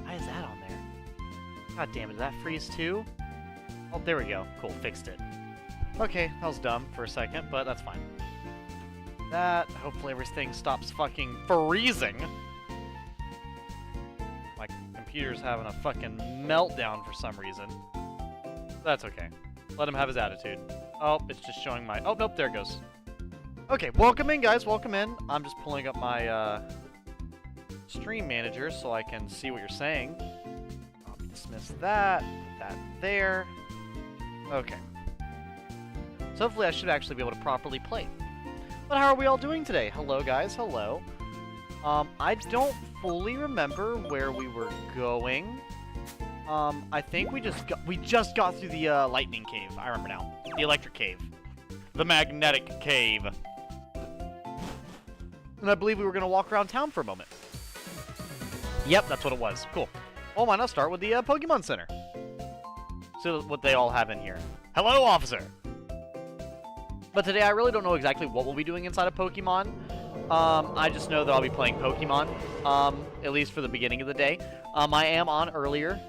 Why is that on there? God damn it, did that freeze too? Oh, there we go. Cool, fixed it. Okay, that was dumb for a second, but that's fine. That, hopefully everything stops fucking freezing. My computer's having a fucking meltdown for some reason. That's okay. Let him have his attitude. Oh, it's just showing my... Oh, nope, there it goes. Okay, welcome in, guys. Welcome in. I'm just pulling up my stream manager so I can see what you're saying. I'll dismiss that. Put that there. Okay. So hopefully I should actually be able to properly play. But how are we all doing today? Hello, guys. Hello. I don't fully remember where we were going. I think we just got through the lightning cave. I remember now. The electric cave. The magnetic cave. And I believe we were going to walk around town for a moment. Yep, that's what it was. Cool. Well, why not start with the Pokemon Center? So what they all have in here. Hello, officer! But today I really don't know exactly what we'll be doing inside of Pokemon. I just know that I'll be playing Pokemon, at least for the beginning of the day. I am on earlier,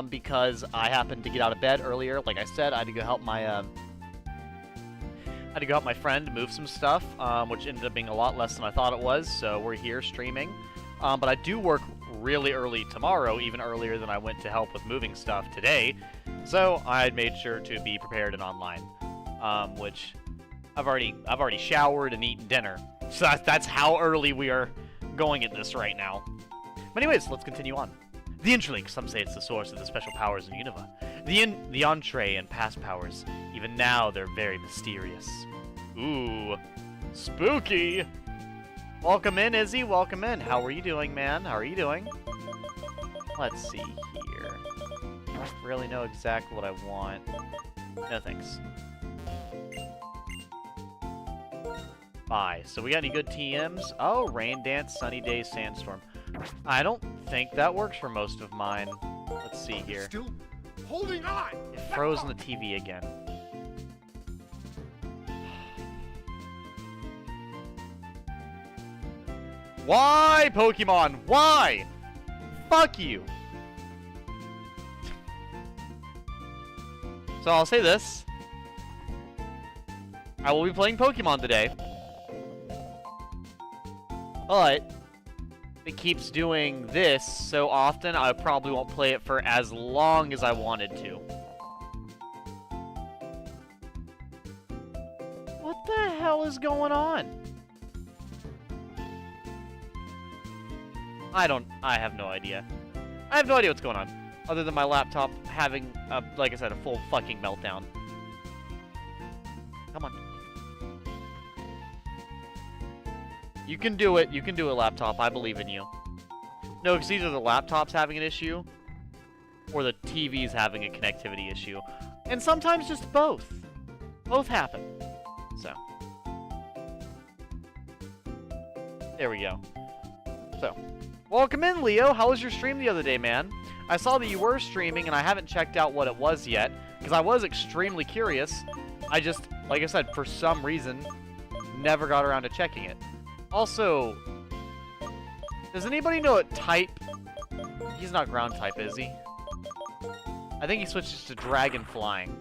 because I happened to get out of bed earlier. Like I said, I had to go help my, friend move some stuff, which ended up being a lot less than I thought it was, so we're here streaming. But I do work really early tomorrow, even earlier than I went to help with moving stuff today, so I made sure to be prepared and online, which I've already showered and eaten dinner, so that's how early we are going at this right now. But anyways, let's continue on. The Interlink, some say it's the source of the special powers of Unova. The entree and past powers, even now they're very mysterious. Ooh, spooky! Welcome in, Izzy, welcome in. How are you doing, man? How are you doing? Let's see here. I don't really know exactly what I want. No thanks. Bye. So we got any good TMs? Oh, Rain Dance, Sunny Day, Sandstorm. I don't think that works for most of mine. Let's see here. Still holding on. It froze on the TV again. Why, Pokemon? Why? Fuck you. So I'll say this. I will be playing Pokemon today. But if it keeps doing this so often, I probably won't play it for as long as I wanted to. What the hell is going on? I have no idea. I have no idea what's going on. Other than my laptop having, like I said, a full fucking meltdown. Come on. You can do it. You can do it, laptop. I believe in you. No, because either the laptop's having an issue, or the TV's having a connectivity issue. And sometimes just both. Both happen. So. There we go. So. Welcome in, Leo. How was your stream the other day, man? I saw that you were streaming, and I haven't checked out what it was yet, because I was extremely curious. I just, like I said, for some reason, never got around to checking it. Also, does anybody know what type... He's not ground type, is he? I think he switches to dragon flying.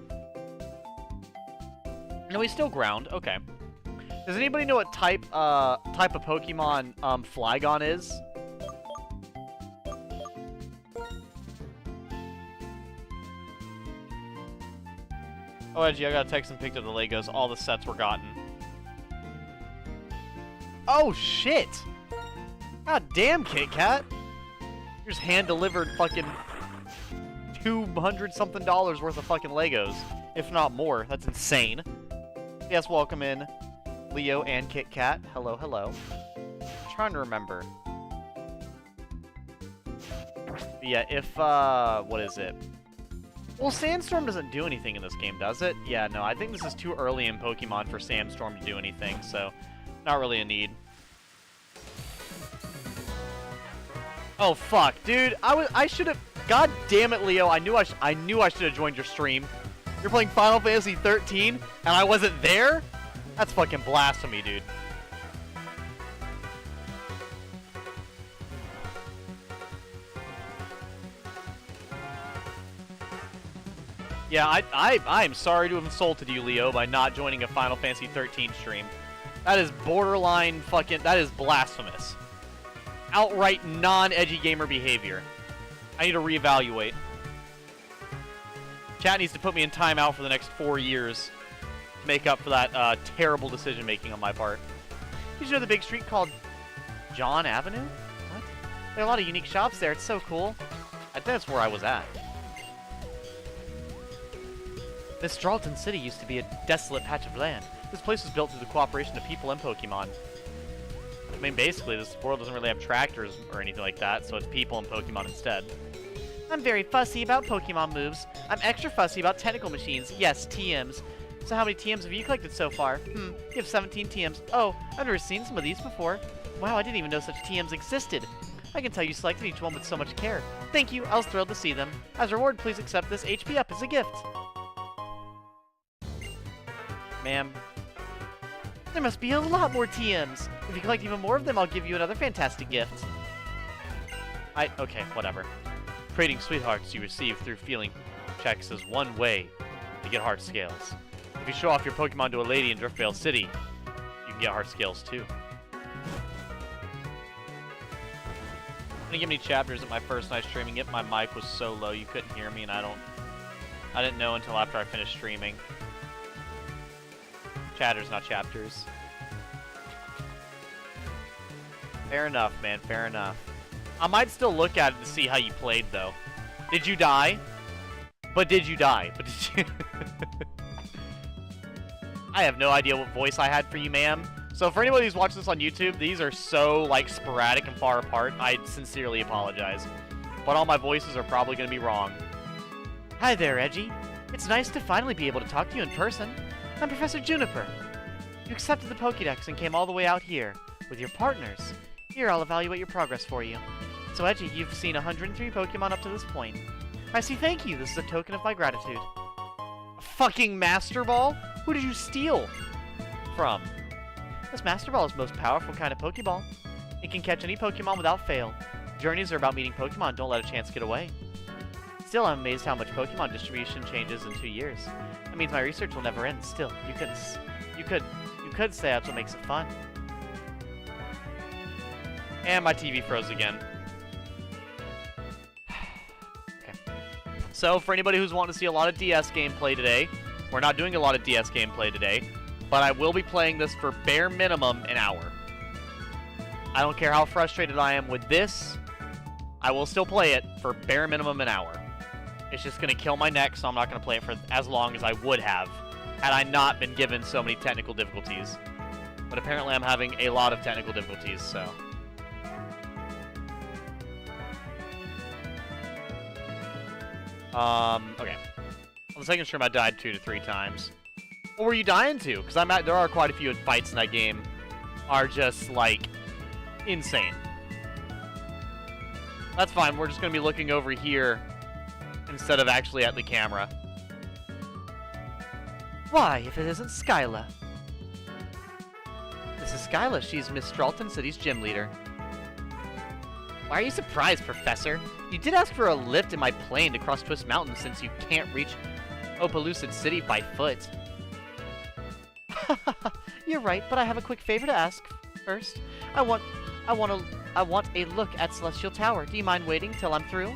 No, he's still ground. Okay. Does anybody know what type of Pokemon Flygon is? Oh, Edgy, I got a text and picked up the Legos. All the sets were gotten. Oh, shit! God damn, Kit Kat! You just hand-delivered fucking $200-something worth of fucking Legos. If not more. That's insane. Yes, welcome in, Leo and Kit Kat. Hello, hello. I'm trying to remember. But yeah, if, what is it? Well, Sandstorm doesn't do anything in this game, does it? Yeah, no, I think this is too early in Pokemon for Sandstorm to do anything, so not really a need. Oh, fuck, dude. I should have... God damn it, Leo. I knew I should have joined your stream. You're playing Final Fantasy 13, and I wasn't there? That's fucking blasphemy, dude. Yeah, I'm sorry to have insulted you, Leo, by not joining a Final Fantasy 13 stream. That is borderline fucking... That is blasphemous. Outright non-edgy gamer behavior. I need to reevaluate. Chat needs to put me in timeout for the next 4 years to make up for that terrible decision-making on my part. Did you know the big street called John Avenue? What? There are a lot of unique shops there. It's so cool. I think that's where I was at. This Stralton City used to be a desolate patch of land. This place was built through the cooperation of people and Pokemon. I mean, basically, this world doesn't really have tractors or anything like that, so it's people and Pokemon instead. I'm very fussy about Pokemon moves. I'm extra fussy about technical machines. Yes, TMs. So how many TMs have you collected so far? You have 17 TMs. Oh, I've never seen some of these before. Wow, I didn't even know such TMs existed. I can tell you selected each one with so much care. Thank you, I was thrilled to see them. As a reward, please accept this HP up as a gift. Ma'am. There must be a lot more TMs. If you collect even more of them, I'll give you another fantastic gift. Okay, whatever. Trading sweethearts you receive through feeling checks is one way to get heart scales. If you show off your Pokemon to a lady in Driftvale City, you can get heart scales too. Didn't give me chapters at my first night streaming it. My mic was so low you couldn't hear me, and I didn't know until after I finished streaming. Chatters, not chapters. Fair enough, man. Fair enough. I might still look at it to see how you played, though. Did you die? But did you die? But did you... I have no idea what voice I had for you, ma'am. So for anybody who's watching this on YouTube, these are so, like, sporadic and far apart. I sincerely apologize. But all my voices are probably going to be wrong. Hi there, Edgy. It's nice to finally be able to talk to you in person. I'm Professor Juniper. You accepted the Pokédex and came all the way out here with your partners. Here, I'll evaluate your progress for you. So, Edgy, you've seen 103 Pokemon up to this point. I see, thank you. This is a token of my gratitude. A fucking Master Ball? Who did you steal from? This Master Ball is the most powerful kind of Pokeball. It can catch any Pokemon without fail. Journeys are about meeting Pokemon, don't let a chance get away. Still, I'm amazed how much Pokemon distribution changes in 2 years. That means my research will never end. Still, you could say that's what makes it fun. And my TV froze again. Okay. So, for anybody who's wanting to see a lot of DS gameplay today, we're not doing a lot of DS gameplay today, but I will be playing this for bare minimum an hour. I don't care how frustrated I am with this, I will still play it for bare minimum an hour. It's just going to kill my neck, so I'm not going to play it for as long as I would have had I not been given so many technical difficulties. But apparently I'm having a lot of technical difficulties, so... okay. On the second stream, I died 2 to 3 times. What were you dying to? Because there are quite a few fights in that game are just, like, insane. That's fine. We're just going to be looking over here instead of actually at the camera. Why, if it isn't Skyla? This is Skyla. She's Miss Stralton City's gym leader. Why are you surprised, Professor? You did ask for a lift in my plane to cross Twist Mountain since you can't reach Opelucid City by foot. You're right, but I have a quick favor to ask first. I want a look at Celestial Tower. Do you mind waiting till I'm through?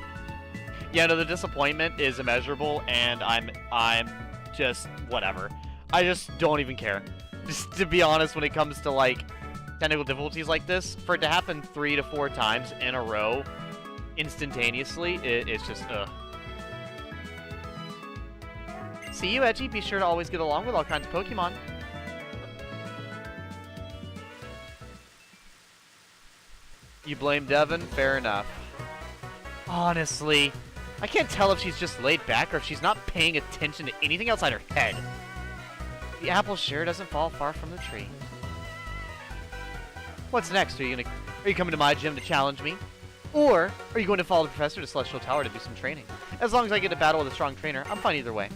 Yeah, no, the disappointment is immeasurable, and I'm just whatever. I just don't even care. Just to be honest, when it comes to like technical difficulties like this, for it to happen 3 to 4 times in a row, instantaneously, it's just ugh. See you, Edgy. Be sure to always get along with all kinds of Pokemon. You blame Devin? Fair enough. Honestly, I can't tell if she's just laid back or if she's not paying attention to anything outside her head. The apple sure doesn't fall far from the tree. What's next? Are you coming to my gym to challenge me? Or are you going to follow the professor to Celestial Tower to do some training? As long as I get to battle with a strong trainer, I'm fine either way.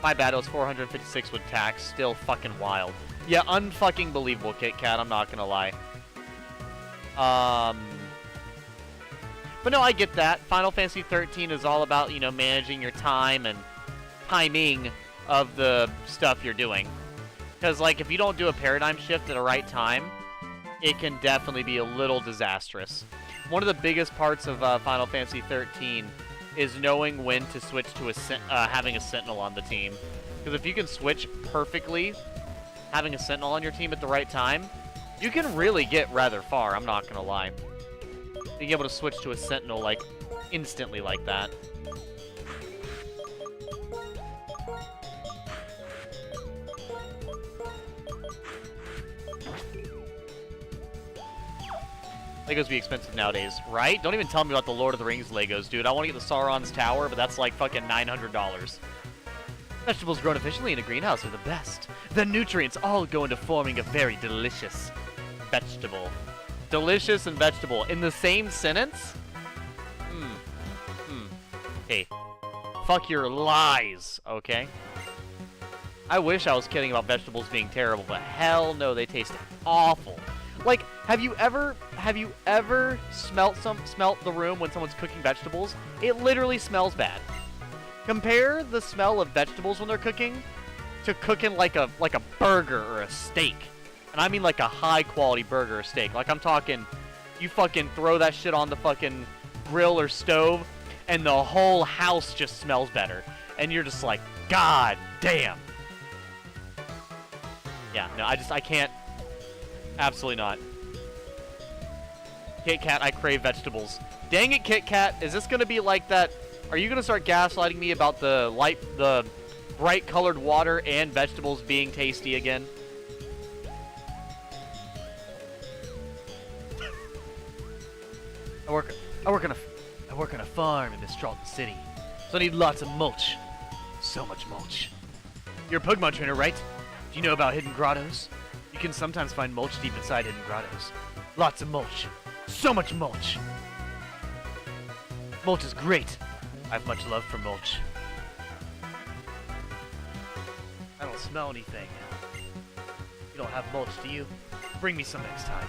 My battle is 456 with tax, still fucking wild. Yeah, unfucking believable, Kit Kat, I'm not gonna lie. But But no, I get that. Final Fantasy 13 is all about, you know, managing your time and timing of the stuff you're doing. Because, like, if you don't do a paradigm shift at the right time, it can definitely be a little disastrous. One of the biggest parts of Final Fantasy 13 is knowing when to switch to having a Sentinel on the team. Because if you can switch perfectly, having a Sentinel on your team at the right time, you can really get rather far, I'm not gonna lie. Being able to switch to a Sentinel, like, instantly like that. Legos be expensive nowadays, right? Don't even tell me about the Lord of the Rings Legos, dude. I want to get the Sauron's Tower, but that's like fucking $900. Vegetables grown efficiently in a greenhouse are the best. The nutrients all go into forming a very delicious vegetable. Delicious and vegetable in the same sentence? Hey, fuck your lies, okay? I wish I was kidding about vegetables being terrible, but hell no, they taste awful. Like, have you ever smelt the room when someone's cooking vegetables? It literally smells bad. Compare the smell of vegetables when they're cooking to cooking like a burger or a steak. And I mean like a high quality burger or steak. Like I'm talking, you fucking throw that shit on the fucking grill or stove and the whole house just smells better. And you're just like, God damn. Yeah, no, I can't. Absolutely not. Kit Kat, I crave vegetables. Dang it, Kit Kat. Is this going to be like that? Are you going to start gaslighting me about the bright colored water and vegetables being tasty again? I work on a farm in Mistralton City, so I need lots of mulch. So much mulch. You're a Pokemon trainer, right? Do you know about hidden grottos? You can sometimes find mulch deep inside hidden grottos. Lots of mulch. So much mulch. Mulch is great. I have much love for mulch. I don't smell anything. You don't have mulch, do you? Bring me some next time.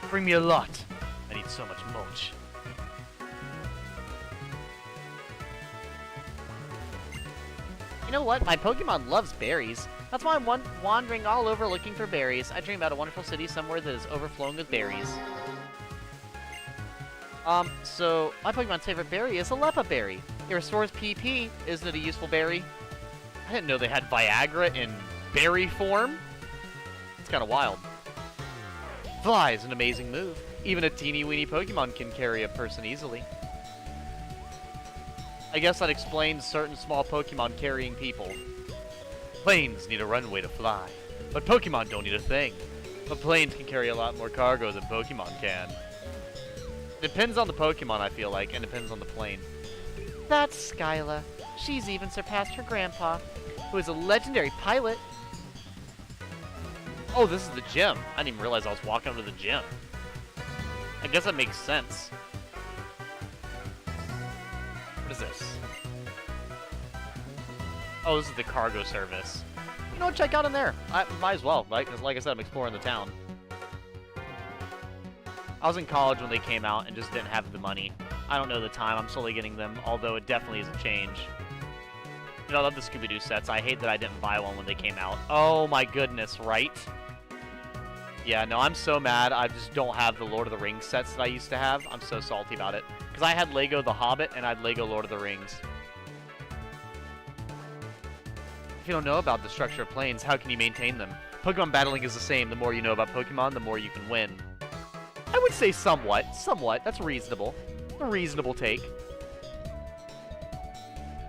Bring me a lot. I need so much mulch. You know what? My Pokemon loves berries. That's why I'm wandering all over looking for berries. I dream about a wonderful city somewhere that is overflowing with berries. So my Pokemon's favorite berry is a Leppa berry. It restores PP. Isn't it a useful berry? I didn't know they had Viagra in berry form. It's kind of wild. Fly is an amazing move. Even a teeny-weeny Pokemon can carry a person easily. I guess that explains certain small Pokemon carrying people. Planes need a runway to fly, but Pokemon don't need a thing. But planes can carry a lot more cargo than Pokemon can. Depends on the Pokemon, I feel like, and depends on the plane. That's Skyla. She's even surpassed her grandpa, who is a legendary pilot. Oh, this is the gym. I didn't even realize I was walking over to the gym. I guess that makes sense. What is this? Oh, this is the cargo service. You know what? Check out in there. I might as well, right? Because like I said, I'm exploring the town. I was in college when they came out and just didn't have the money. I don't know the time. I'm slowly getting them, although it definitely is a change. You know, I love the Scooby-Doo sets. I hate that I didn't buy one when they came out. Oh my goodness, right? Yeah, no, I'm so mad. I just don't have the Lord of the Rings sets that I used to have. I'm so salty about it. Because I had Lego The Hobbit and I had Lego Lord of the Rings. If you don't know about the structure of planes, how can you maintain them? Pokemon battling is the same. The more you know about Pokemon, the more you can win. I would say somewhat. Somewhat. That's reasonable. A reasonable take.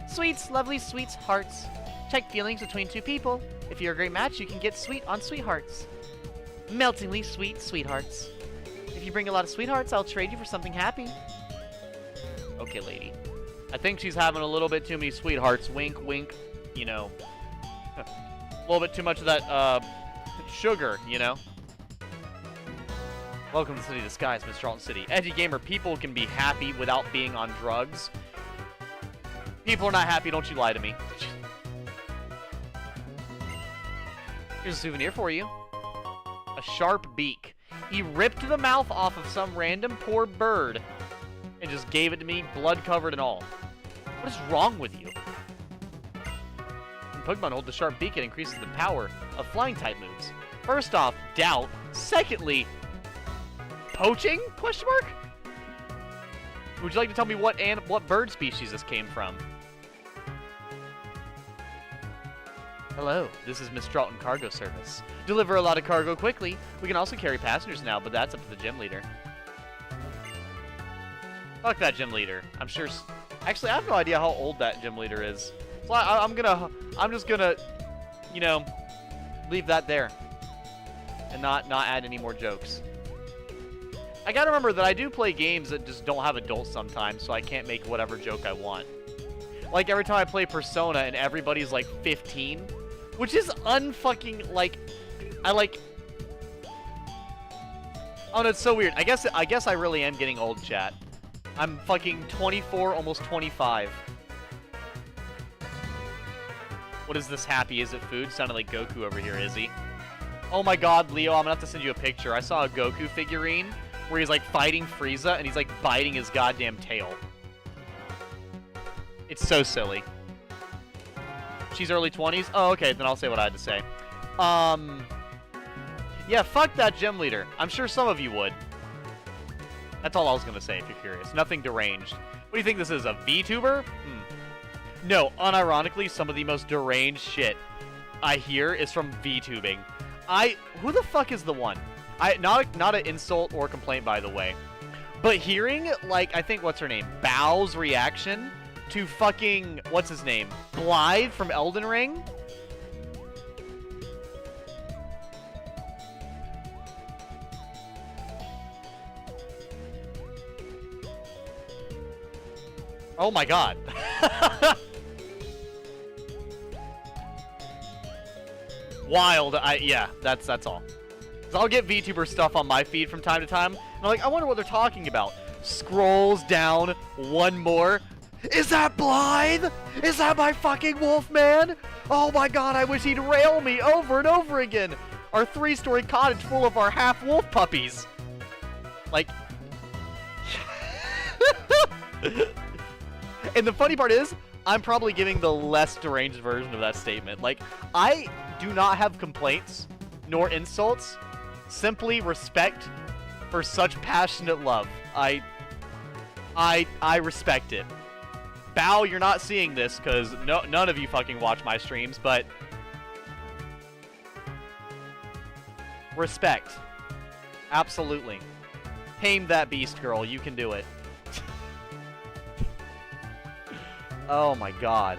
Sweets, lovely sweets, hearts. Check feelings between two people. If you're a great match, you can get sweet on sweethearts. Meltingly sweet sweethearts. If you bring a lot of sweethearts, I'll trade you for something happy. Okay, lady. I think she's having a little bit too many sweethearts. Wink, wink. You know. A little bit too much of that, sugar, you know? Welcome to the City of the Skies, Mistralton City. Edgy gamer, people can be happy without being on drugs. People are not happy, don't you lie to me. Here's a souvenir for you. A sharp beak. He ripped the mouth off of some random poor bird and just gave it to me, blood covered and all. What is wrong with you? When Pokemon hold the sharp beak, it increases the power of flying type moves. First off, doubt. Secondly, poaching? Question mark? Would you like to tell me what bird species this came from? Hello, this is Miss Dralton Cargo Service. Deliver a lot of cargo quickly. We can also carry passengers now, but that's up to the gym leader. Fuck that gym leader. I'm sure... Actually, I have no idea how old that gym leader is. So I'm just gonna, you know, leave that there. And not add any more jokes. I gotta remember that I do play games that just don't have adults sometimes, so I can't make whatever joke I want. Like, every time I play Persona and everybody's, like, 15, which is unfucking, like, oh, no, it's so weird. I guess I really am getting old, chat. I'm fucking 24, almost 25. What is this happy? Is it food? Sounded like Goku over here, is he? Oh my god, Leo, I'm gonna have to send you a picture. I saw a Goku figurine where he's, like, fighting Frieza, and he's, like, biting his goddamn tail. It's so silly. She's early 20s? Oh, okay, then I'll say what I had to say. Yeah, fuck that gym leader. I'm sure some of you would. That's all I was gonna say, if you're curious. Nothing deranged. What do you think this is, a VTuber? No, unironically, some of the most deranged shit I hear is from VTubing. Who the fuck is the one? Not an insult or complaint, by the way. But hearing, like, I think, what's her name? Bao's reaction to fucking, what's his name? Blythe from Elden Ring? Oh my god. Wild. Yeah, that's all. So I'll get VTuber stuff on my feed from time to time, and I'm like, I wonder what they're talking about. Scrolls down, one more. Is that Blythe? Is that my fucking Wolfman? Oh my god, I wish he'd rail me over and over again. Our 3-story cottage full of our half-wolf puppies. Like... And the funny part is, I'm probably giving the less deranged version of that statement. Like, I do not have complaints, nor insults, simply respect for such passionate love. I respect it. Bao, you're not seeing this, because none of you fucking watch my streams, but... respect. Absolutely. Tame that beast, girl. You can do it. Oh my god.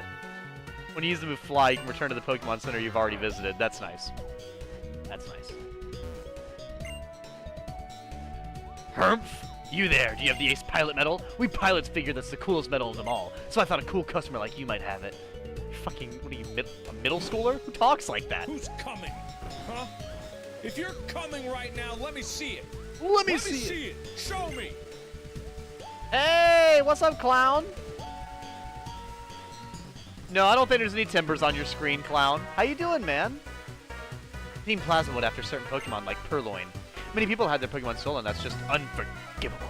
When you use the move Fly, you can return to the Pokemon Center you've already visited. That's nice. That's nice. Hermph! You there, do you have the Ace Pilot medal? We pilots figure that's the coolest medal of them all, so I thought a cool customer like you might have it. Fucking, what are you, a middle schooler? Who talks like that? Who's coming? Huh? If you're coming right now, let me see it. Let me see it. Show me. Hey, what's up, clown? No, I don't think there's any timbers on your screen, clown. How you doing, man? Team Plasma would after certain Pokemon like Purloin. Many people had their Pokemon stolen. That's just unforgivable.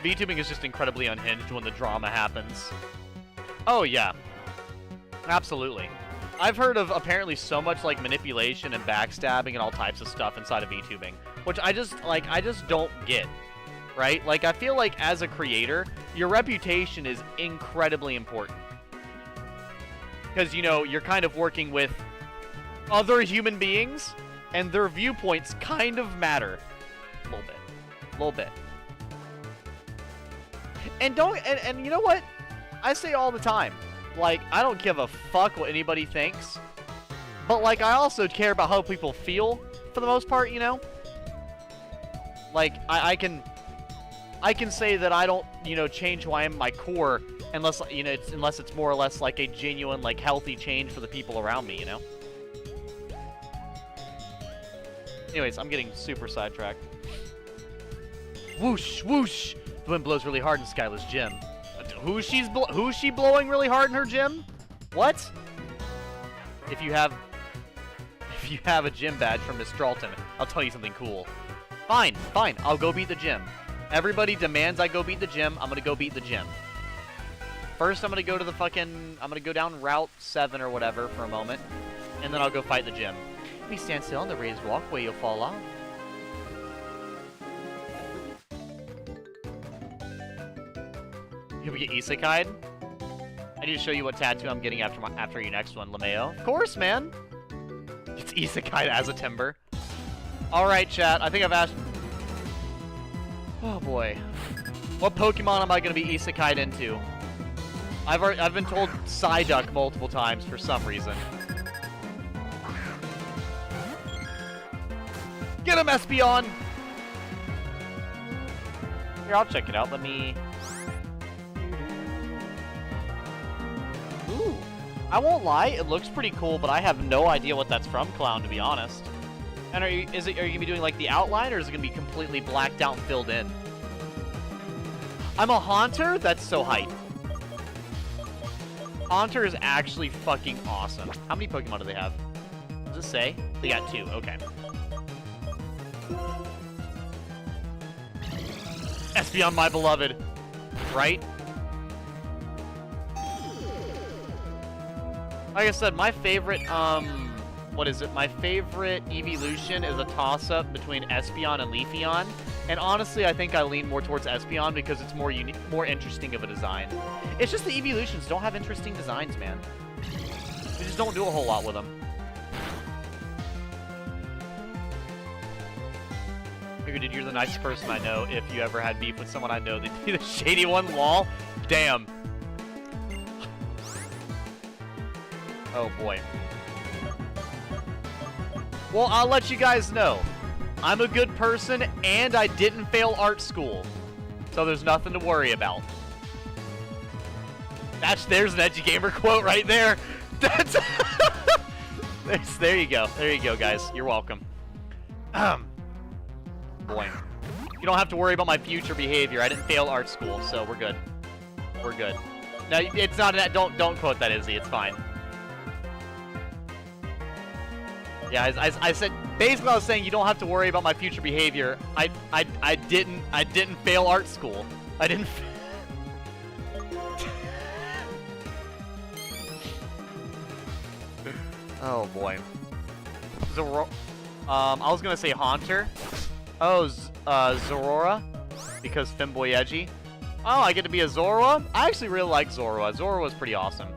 VTubing is just incredibly unhinged when the drama happens. Oh, yeah. Absolutely. I've heard of apparently so much, like, manipulation and backstabbing and all types of stuff inside of VTubing, which I just don't get, right? Like, I feel like as a creator, your reputation is incredibly important. Because, you know, you're kind of working with other human beings, and their viewpoints kind of matter. A little bit. A little bit. And you know what? I say all the time, like, I don't give a fuck what anybody thinks, but, like, I also care about how people feel, for the most part, you know? Like, I can say that I don't, you know, change who I am at my core, unless, you know, unless it's more or less, like, a genuine, like, healthy change for the people around me, you know? Anyways, I'm getting super sidetracked. Whoosh, whoosh! The wind blows really hard in Skyla's gym. Who's she blowing really hard in her gym? What? If you have a gym badge from Miss Dralton, I'll tell you something cool. Fine, fine. I'll go beat the gym. Everybody demands I go beat the gym. I'm gonna go beat the gym. First, I'm gonna go to the fucking... I'm gonna go down Route 7 or whatever for a moment. And then I'll go fight the gym. If you stand still on the raised walkway, you'll fall off. Here we get isekai'd. I need to show you what tattoo I'm getting after your next one, LeMayo. Of course, man! It's isekai'd as a timber. Alright, chat. I think I've asked... Oh, boy. What Pokemon am I going to be isekai'd into? I've been told Psyduck multiple times for some reason. Get him, Espeon! Here, I'll check it out. Let me... Ooh. I won't lie, it looks pretty cool, but I have no idea what that's from, Clown, to be honest. And are you gonna be doing like the outline, or is it gonna be completely blacked out and filled in? I'm a Haunter? That's so hype. Haunter is actually fucking awesome. How many Pokemon do they have? Does it say? They got 2, okay. Espeon, my beloved. Right? Like I said, my favorite, what is it? My favorite evolution is a toss-up between Espeon and Leafeon. And honestly, I think I lean more towards Espeon because it's more unique, more interesting of a design. It's just the evolutions don't have interesting designs, man. They just don't do a whole lot with them. Figured you're the nicest person I know. If you ever had beef with someone I know, they'd be the shady one. Lol. Damn. Oh boy. Well, I'll let you guys know. I'm a good person, and I didn't fail art school. So there's nothing to worry about. There's an Edgy Gamer quote right there. That's there you go. There you go, guys. You're welcome. Boy. You don't have to worry about my future behavior. I didn't fail art school, so we're good. We're good. No, it's not that. Don't quote that, Izzy. It's fine. Yeah, I said basically I was saying you don't have to worry about my future behavior. I didn't fail art school. I didn't. Oh boy. I was gonna say Haunter. Oh, Zorora, because Femboy Edgy. Oh, I get to be a Zorua? I actually really like Zorua. Zorua is pretty awesome.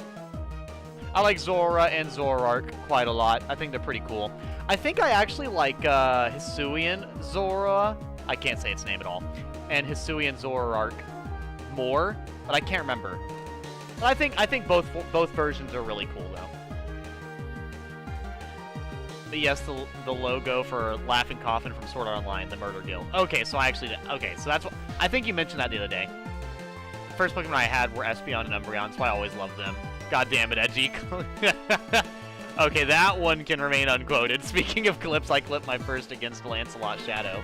I like Zora and Zoroark quite a lot. I think they're pretty cool. I think I actually like Hisuian Zora. I can't say its name at all. And Hisuian Zoroark more, but I can't remember. But I think both versions are really cool though. But yes, the logo for Laughing Coffin from Sword Art Online, the Murder Guild. Okay, so I actually did. Okay, so that's what I think you mentioned that the other day. The first Pokemon I had were Espeon and Umbreon, so I always loved them. God damn it, Edgy. Okay, that one can remain unquoted. Speaking of clips, I clipped my first against Lancelot Shadow.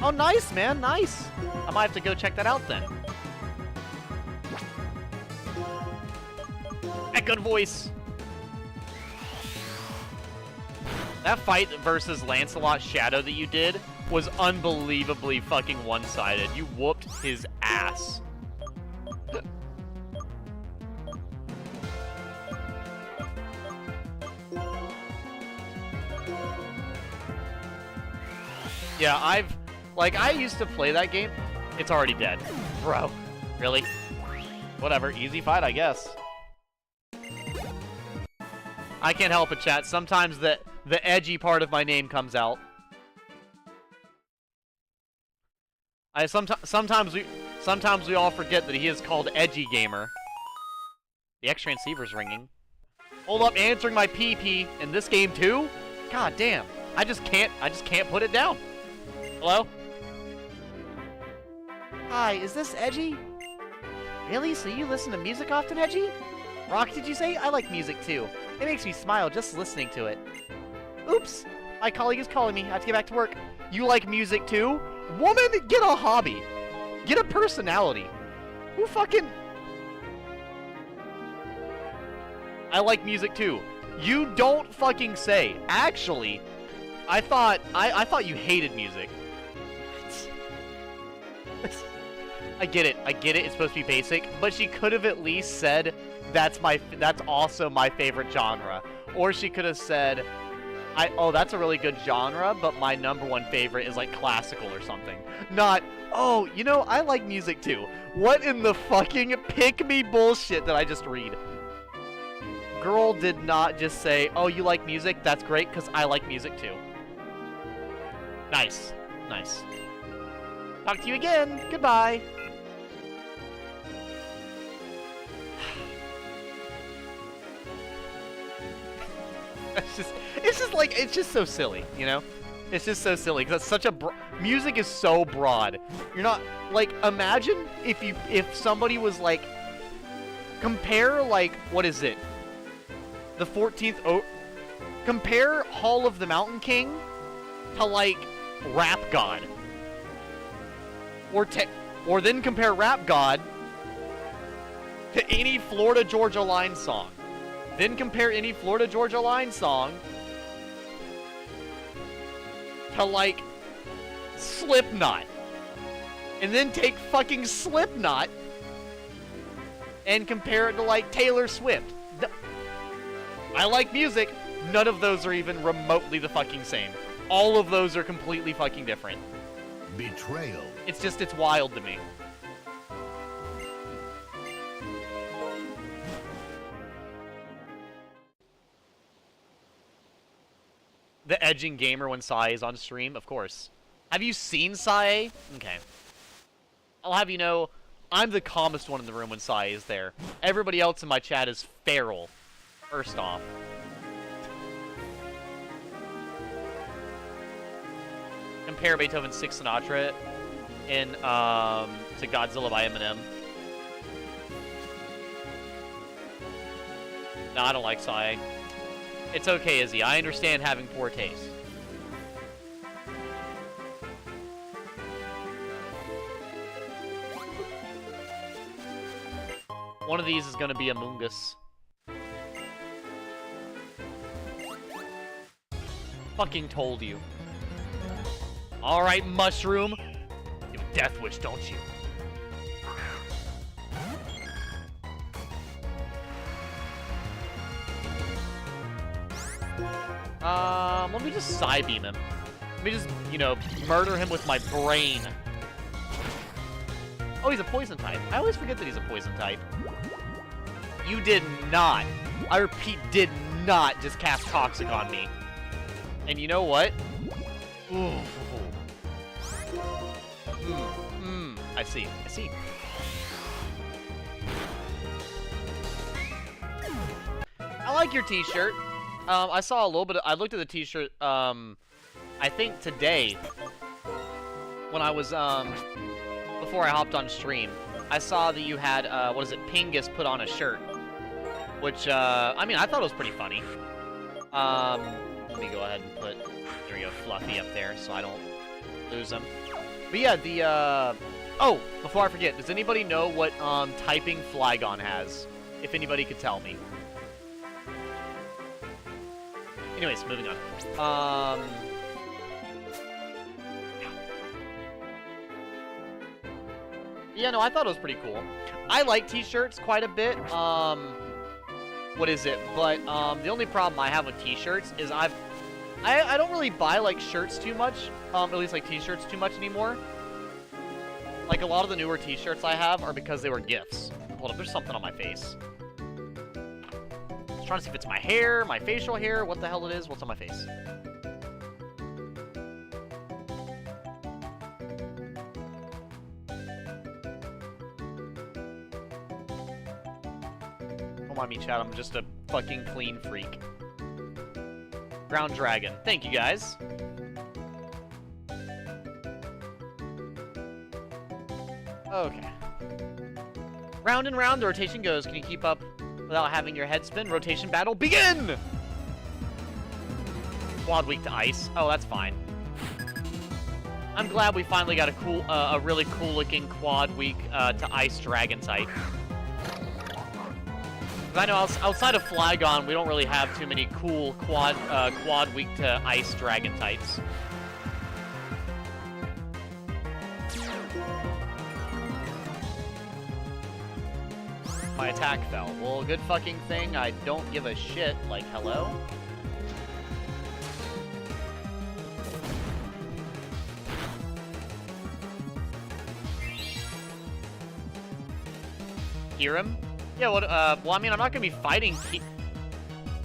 Oh, nice, man, nice. I might have to go check that out then. That good voice. That fight versus Lancelot Shadow that you did was unbelievably fucking one-sided. You whooped his ass. Yeah, I used to play that game. It's already dead. Bro, really? Whatever, easy fight, I guess. I can't help it, chat. Sometimes the edgy part of my name comes out. Sometimes we all forget that he is called Edgy Gamer. The X transceiver's ringing. Hold up, answering my PP in this game too? God damn. I just can't put it down. Hello? Hi, is this Edgy? Really? So you listen to music often, Edgy? Rock, did you say? I like music too. It makes me smile just listening to it. Oops! My colleague is calling me. I have to get back to work. You like music too? Woman, get a hobby. Get a personality. Who fucking... I like music too. You don't fucking say. Actually, I thought you hated music. I get it. It's supposed to be basic, but she could have at least said that's also my favorite genre, or she could have said, oh, that's a really good genre, but my #1 favorite is like classical or something. Not, oh, you know, I like music too. What in the fucking pick me bullshit did I just read? Girl did not just say, oh, you like music? That's great, because I like music too. Nice. Nice. Talk to you again. Goodbye. It's just so silly, you know? It's just so silly, because it's such a music is so broad. You're not, like, imagine if somebody was, like, compare, like, what is it? The 14th, compare Hall of the Mountain King to, like, Rap God. Or then compare Rap God to any Florida Georgia Line song. Then compare any Florida Georgia Line song to, like, Slipknot. And then take fucking Slipknot and compare it to, like, Taylor Swift. I like music. None of those are even remotely the fucking same. All of those are completely fucking different. Betrayal. It's wild to me. The edging gamer when Sae is on stream? Of course. Have you seen Sae? Okay. I'll have you know, I'm the calmest one in the room when Sae is there. Everybody else in my chat is feral. First off. Compare Beethoven's Sixth Sinatra to Godzilla by Eminem. No, I don't like Sae. It's okay, Izzy. I understand having poor taste. One of these is gonna be Among Us. Fucking told you. Alright, Mushroom. You have a death wish, don't you? Let me just Psybeam him. Let me just, you know, murder him with my brain. Oh, he's a poison type. I always forget that he's a poison type. You did not, I repeat, did not just cast Toxic on me. And you know what? Ooh. I see. I like your t-shirt. I saw a little bit I looked at the t-shirt, I think today, when I was, before I hopped on stream. I saw that you had, what is it, Pingus put on a shirt. Which, I mean, I thought it was pretty funny. Let me go ahead and put, there we go, Fluffy up there so I don't lose him. But yeah, the, oh, before I forget, does anybody know what, typing Flygon has? If anybody could tell me. Anyways, moving on. Yeah, no, I thought it was pretty cool. I like t-shirts quite a bit. What is it? But, the only problem I have with t-shirts is I don't really buy, like, shirts too much. At least, like, t-shirts too much anymore. Like, a lot of the newer t-shirts I have are because they were gifts. Hold up, there's something on my face. I was trying to see if it's my hair, my facial hair, what the hell it is, what's on my face. Don't mind me, chat, I'm just a fucking clean freak. Ground Dragon. Thank you, guys. Okay. Round and round, the rotation goes. Can you keep up without having your head spin? Rotation battle, begin! Quad weak to ice. Oh, that's fine. I'm glad we finally got a really cool-looking quad weak to ice dragon type. I know outside of Flygon, we don't really have too many cool quad weak to ice dragon types. My attack fell. Well, good fucking thing. I don't give a shit. Like, hello? Kirim? Yeah, what, well, I mean, I'm not gonna be fighting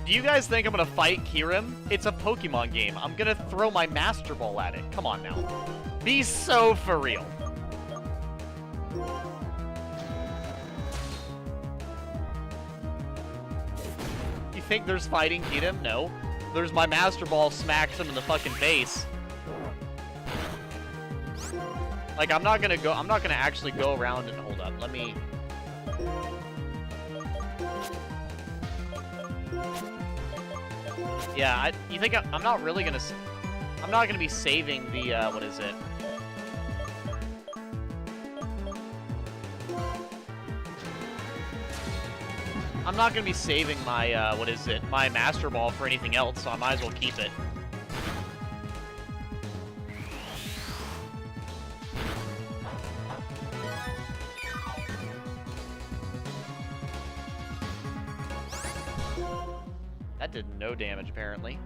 Do you guys think I'm gonna fight Kirim? It's a Pokemon game. I'm gonna throw my Master Ball at it. Come on now. Be so for real. You think there's fighting Kirim? No. There's my Master Ball smacks him in the fucking face. Like, I'm not gonna actually go around and hold up. Let me... Yeah, you think I'm not really gonna... I'm not gonna be saving the, what is it? I'm not gonna be saving my, what is it? My Master Ball for anything else, so I might as well keep it. That did no damage, apparently.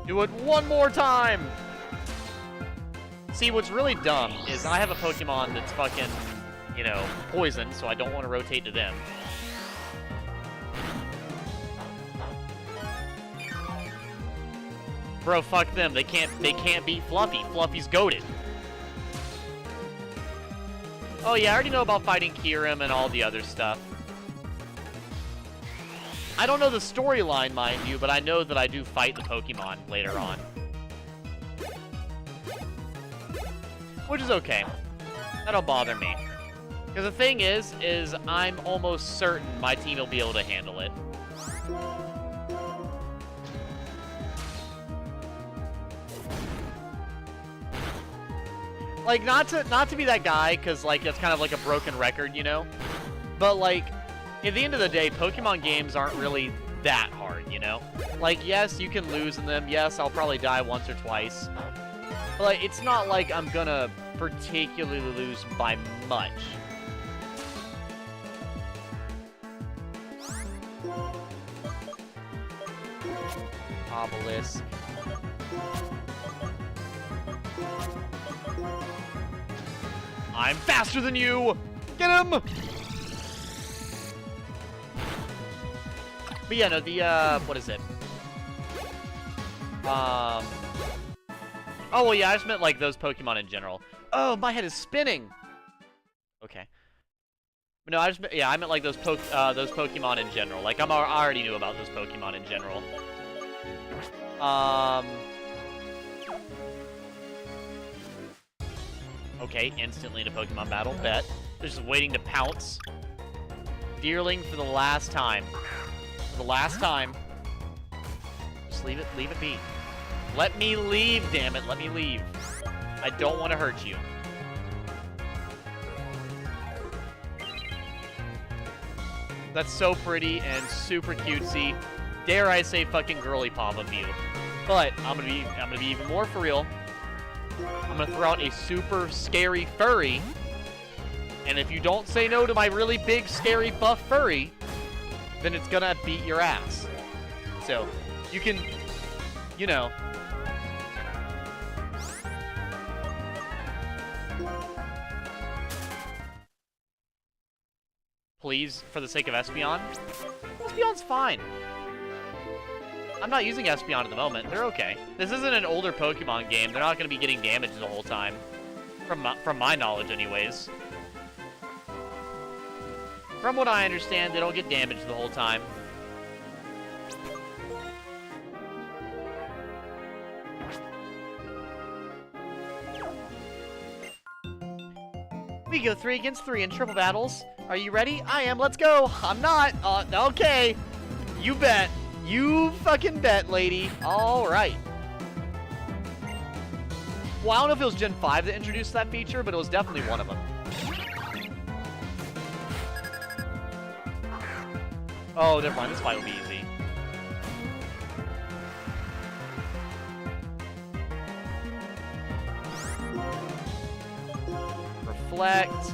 Do it one more time! See, what's really dumb is I have a Pokemon that's fucking, you know, poison, so I don't want to rotate to them. Bro, fuck them. They can't beat Fluffy. Fluffy's goated. Oh yeah, I already know about fighting Kirim and all the other stuff. I don't know the storyline, mind you, but I know that I do fight the Pokemon later on. Which is okay. That don't bother me. Because the thing is I'm almost certain my team will be able to handle it. Like, not to be that guy, because, like, it's kind of like a broken record, you know? But, like, at the end of the day, Pokemon games aren't really that hard, you know? Like, yes, you can lose in them. Yes, I'll probably die once or twice. But, like, it's not like I'm gonna particularly lose by much. Obelisk. I'm faster than you! Get him! But yeah, no, the, what is it? Oh, well, yeah, I just meant, like, those Pokemon in general. Oh, my head is spinning! Okay. But no, I meant, like, those Pokemon in general. Like, I already knew about those Pokemon in general. Okay, instantly into Pokemon battle. Bet. They're just waiting to pounce. Deerling for the last time. For the last time. Just leave it be. Let me leave, damn it. Let me leave. I don't want to hurt you. That's so pretty and super cutesy. Dare I say fucking girly pop of you. But I'm gonna be even more for real. I'm gonna throw out a super scary furry. And if you don't say no to my really big, scary, buff furry, then it's gonna beat your ass. So, you can, you know. Please, for the sake of Espeon. Espeon's fine. I'm not using Espeon at the moment. They're okay. This isn't an older Pokemon game. They're not going to be getting damaged the whole time. From my knowledge, anyways. From what I understand, they don't get damaged the whole time. We go 3 against 3 in triple battles. Are you ready? I am. Let's go. I'm not. Okay. You bet. You fucking bet, lady. All right. Well, I don't know if it was Gen 5 that introduced that feature, but it was definitely one of them. Oh, never mind. This fight will be easy. Reflect.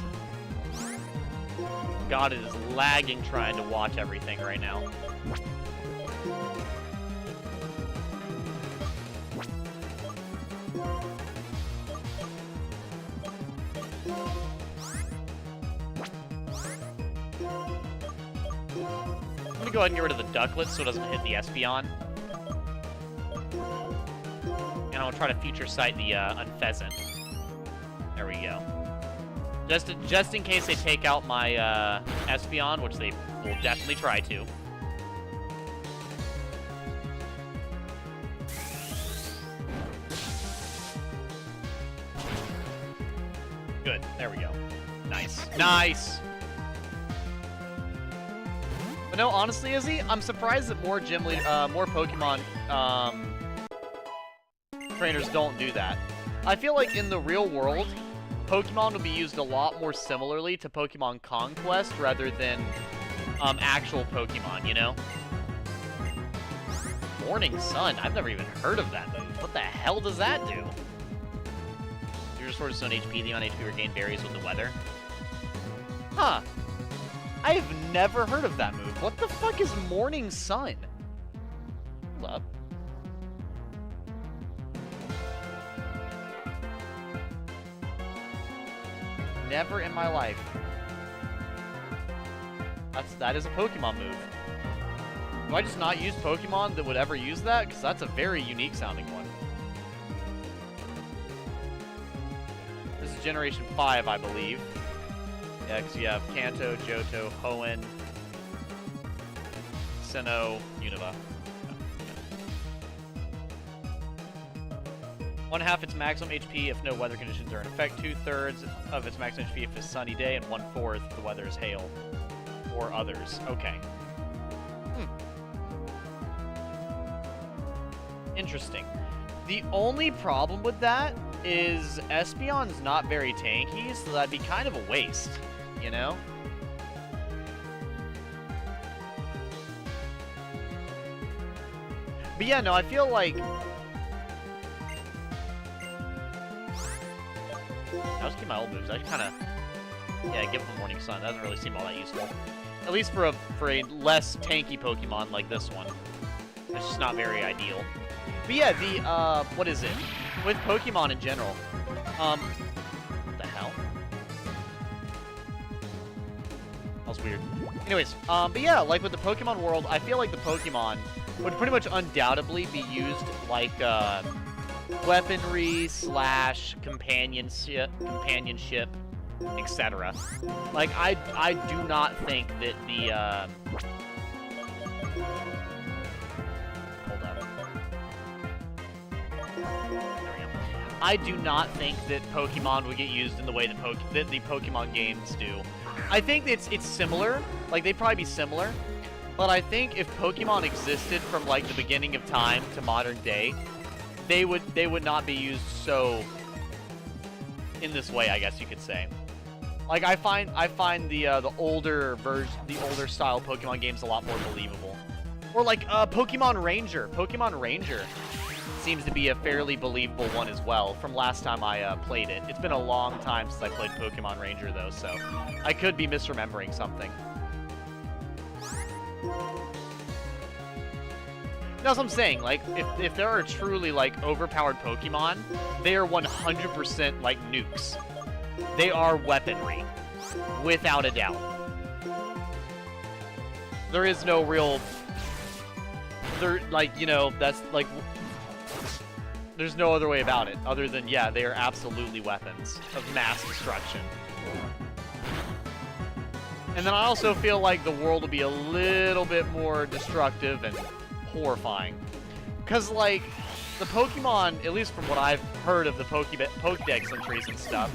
God, it is lagging trying to watch everything right now. I'm gonna go ahead and get rid of the ducklet so it doesn't hit the Espeon. And I'll try to future sight the Unpheasant. There we go. Just in case they take out my Espeon, which they will definitely try to. Good. There we go. Nice. Nice! But no, honestly, Izzy, I'm surprised that more Pokemon trainers don't do that. I feel like in the real world, Pokemon would be used a lot more similarly to Pokemon Conquest rather than actual Pokemon, you know? Morning Sun? I've never even heard of that move. What the hell does that do? Your Sword is Stone HP, the on HP regain varies with the weather. Huh. I have never heard of that move. What the fuck is Morning Sun? Hold up. Never in my life. That is a Pokemon move. Do I just not use Pokemon that would ever use that? Because that's a very unique sounding one. This is Generation 5, I believe. Yeah, because you have Kanto, Johto, Hoenn, Sinnoh, Unova. One half its maximum HP if no weather conditions are in effect, 2/3 of its maximum HP if it's a sunny day, and 1/4 if the weather is hail. Or others. Okay. Interesting. The only problem with that is Espeon's not very tanky, so that'd be kind of a waste, you know? But yeah, no, I feel like... I'll just keep my old moves. I kind of... Yeah, give them Morning Sun. That doesn't really seem all that useful. At least for a less tanky Pokemon like this one. It's just not very ideal. But yeah, the, what is it? With Pokemon in general. What the hell? That was weird. Anyways, but yeah, like with the Pokemon world, I feel like the Pokemon would pretty much undoubtedly be used like, weaponry / companionship, etc. Like, I do not think that the, hold up. There we go. I do not think that Pokemon would get used in the way that the Pokemon games do. I think it's similar, like, they'd probably be similar, but I think if Pokemon existed from, like, the beginning of time to modern day, they would not be used so in this way, I guess you could say. Like, I find the older style Pokemon games a lot more believable. Or like Pokemon Ranger. Pokemon Ranger seems to be a fairly believable one as well from last time I played it. It's been a long time since I played Pokemon Ranger though, so I could be misremembering something. That's what I'm saying, like, if there are truly, like, overpowered Pokemon, they are 100% like nukes. They are weaponry, without a doubt. There is no real... like, you know, that's, like... There's no other way about it, other than, yeah, they are absolutely weapons of mass destruction. And then I also feel like the world will be a little bit more destructive and horrifying. Because, like, the Pokemon, at least from what I've heard of the Pokedex entries and stuff,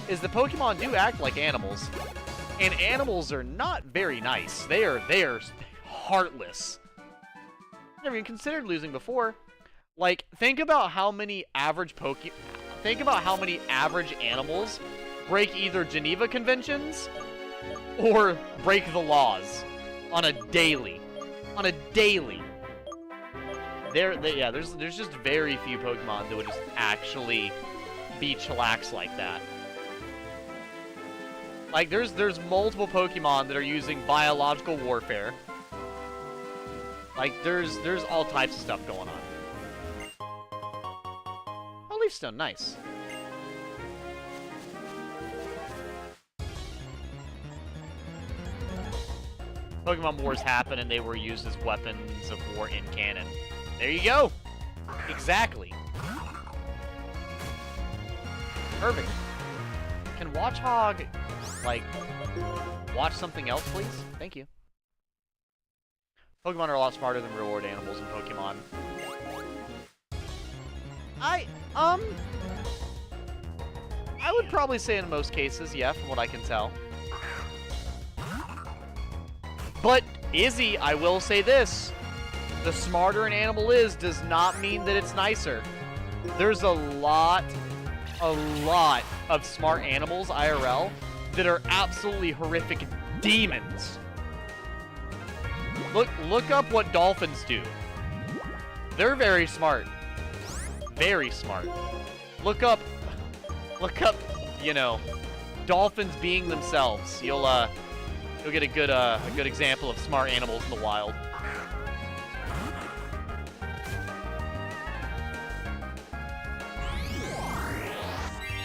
is the Pokemon do act like animals. And animals are not very nice. They are heartless. Never even considered losing before. Like, think about how many average animals break either Geneva Conventions or break the laws on a daily. On a daily. Yeah, there's just very few Pokemon that would just actually be chillax like that. Like, there's multiple Pokemon that are using biological warfare. Like, there's all types of stuff going on. Oh, Leaf Stone, nice. Pokemon Wars happened and they were used as weapons of war in canon. There you go! Exactly. Perfect. Can Watchog, like, watch something else, please? Thank you. Pokemon are a lot smarter than real-world animals in Pokemon. I would probably say in most cases, yeah, from what I can tell. But, Izzy, I will say this. The smarter an animal is does not mean that it's nicer. There's a lot of smart animals, IRL, that are absolutely horrific demons. Look up what dolphins do. They're very smart. Very smart. Look up, you know, dolphins being themselves. You'll get a good example of smart animals in the wild.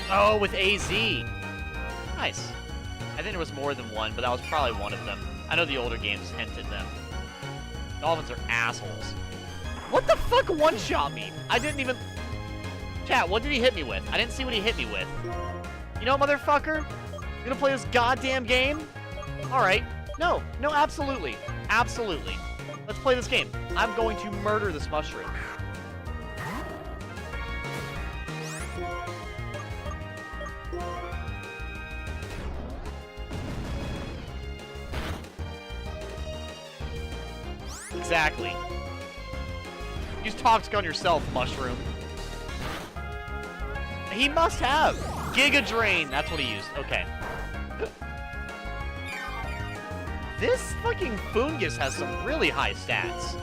Oh, with AZ. Nice. I think there was more than one, but that was probably one of them. I know the older games hinted them. Dolphins are assholes. What the fuck one-shot me? I didn't even... Chat, what did he hit me with? I didn't see what he hit me with. You know, motherfucker? You gonna play this goddamn game? Alright. No, absolutely. Absolutely. Let's play this game. I'm going to murder this mushroom. Exactly. Use Toxic on yourself, mushroom. He must have! Giga Drain! That's what he used. Okay. This fucking Fungus has some really high stats.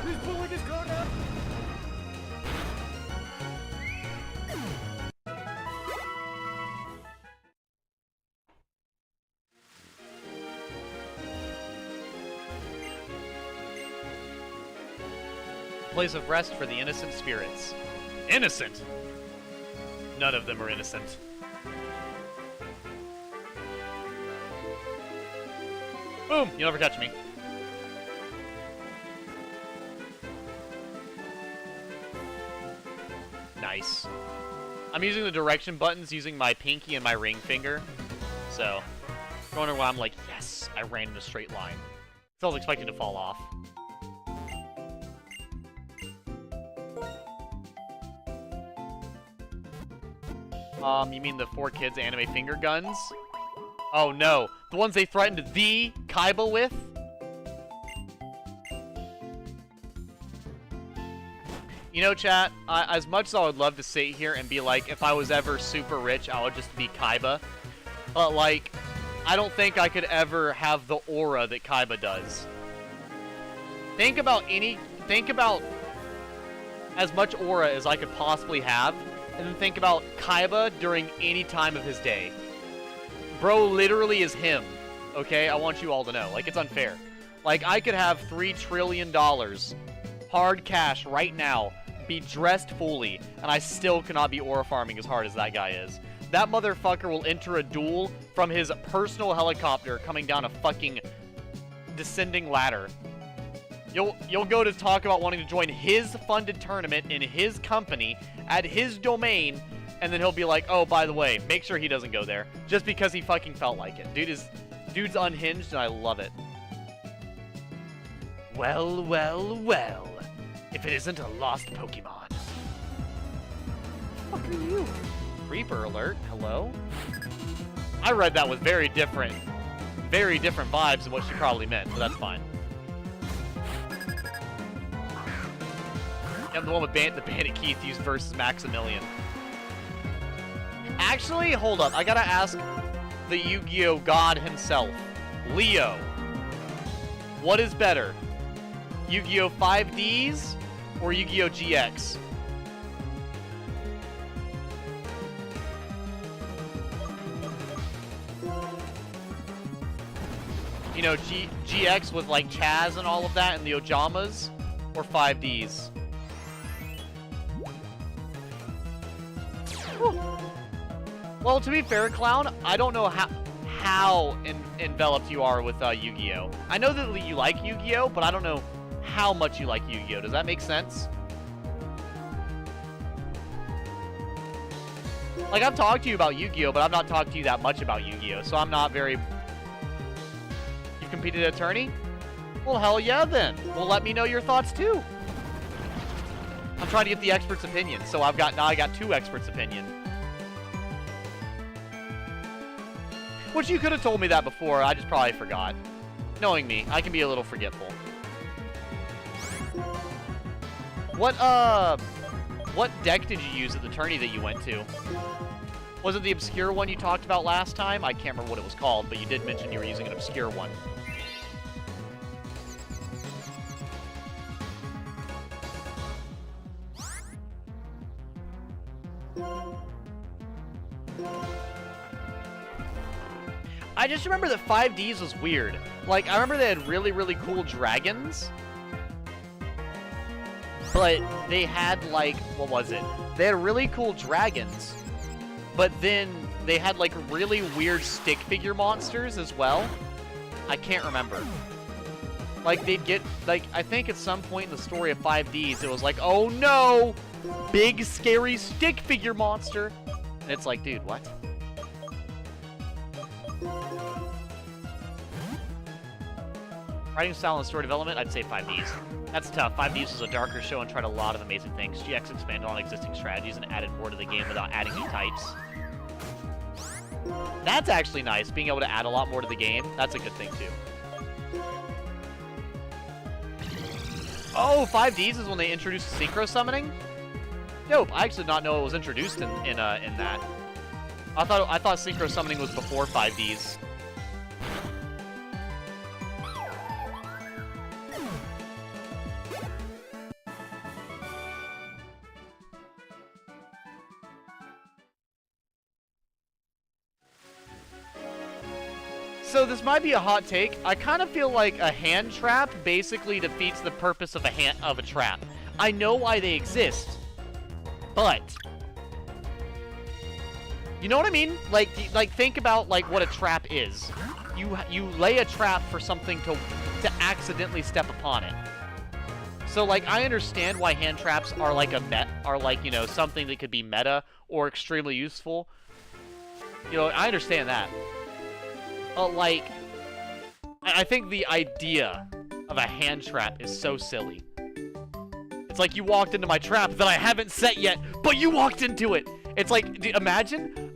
He's pulling his card up. Place of rest for the innocent spirits. Innocent? None of them are innocent. Boom! You'll never catch me. Nice. I'm using the direction buttons using my pinky and my ring finger. So, going around, I'm like, yes, I ran in a straight line. So I was expecting to fall off. You mean the 4Kids anime finger guns? Oh no, the ones they threatened the Kaiba with? You know, chat, as much as I would love to sit here and be like, if I was ever super rich, I would just be Kaiba. But like, I don't think I could ever have the aura that Kaiba does. Think about as much aura as I could possibly have, and then think about Kaiba during any time of his day. Bro literally is him, okay? I want you all to know. Like, it's unfair. Like, I could have $3 trillion hard cash right now, be dressed fully, and I still cannot be aura farming as hard as that guy is. That motherfucker will enter a duel from his personal helicopter coming down a fucking descending ladder. You'll go to talk about wanting to join his funded tournament in his company at his domain, and then he'll be like, oh, by the way, make sure he doesn't go there, just because he fucking felt like it. Dude's unhinged, and I love it. Well, well, well. If it isn't a lost Pokemon. What the fuck are you? Creeper alert, hello? I read that with very different vibes than what she probably meant, but that's fine. I'm the one with the Bandit Keith used versus Maximilian. Actually, hold up. I gotta ask the Yu-Gi-Oh! God himself. Leo. What is better? Yu-Gi-Oh! 5Ds or Yu-Gi-Oh! GX? You know, GX with like Chaz and all of that and the Ojamas, or 5Ds? Whew. Well, to be fair, Clown, I don't know how enveloped you are with Yu-Gi-Oh! I know that you like Yu-Gi-Oh!, but I don't know how much you like Yu-Gi-Oh! Does that make sense? Like, I've talked to you about Yu-Gi-Oh!, but I've not talked to you that much about Yu-Gi-Oh!, so I'm not very... You've competed at a tourney? Well, hell yeah, then. Well, let me know your thoughts, too. I'm trying to get the expert's opinion, so I got 2 experts' opinion. Which you could have told me that before, I just probably forgot. Knowing me, I can be a little forgetful. What deck did you use at the tourney that you went to? Was it the obscure one you talked about last time? I can't remember what it was called, but you did mention you were using an obscure one. I just remember that 5Ds was weird. Like, I remember they had really, really cool dragons. But they had, like, what was it? They had really cool dragons. But then they had, like, really weird stick figure monsters as well. I can't remember. Like, they'd get, like, I think at some point in the story of 5Ds, it was like, oh no! Big, scary stick figure monster! And it's like, dude, what? Writing style and story development, I'd say 5Ds. That's tough. 5Ds was a darker show and tried a lot of amazing things. GX expanded on existing strategies and added more to the game without adding new types. That's actually nice, being able to add a lot more to the game. That's a good thing, too. Oh, 5Ds is when they introduced synchro summoning? Dope. I actually did not know it was introduced in that. I thought synchro summoning was before 5Ds. So this might be a hot take. I kind of feel like a hand trap basically defeats the purpose of a trap. I know why they exist, but you know what I mean? Like think about like what a trap is. You lay a trap for something to accidentally step upon it. So like I understand why hand traps are like you know, something that could be meta or extremely useful. You know, I understand that. Like, I think the idea of a hand trap is so silly. It's like you walked into my trap that I haven't set yet, but you walked into it. It's like, imagine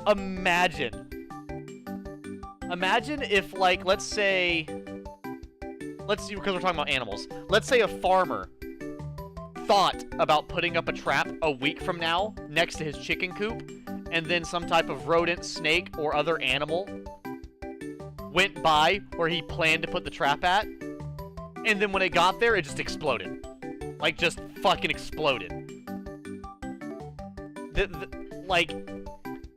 if, like, let's see, because we're talking about animals. Let's say a farmer thought about putting up a trap a week from now next to his chicken coop, and then some type of rodent, snake, or other animal went by where he planned to put the trap at, and then when it got there, it just exploded. Like, just fucking exploded.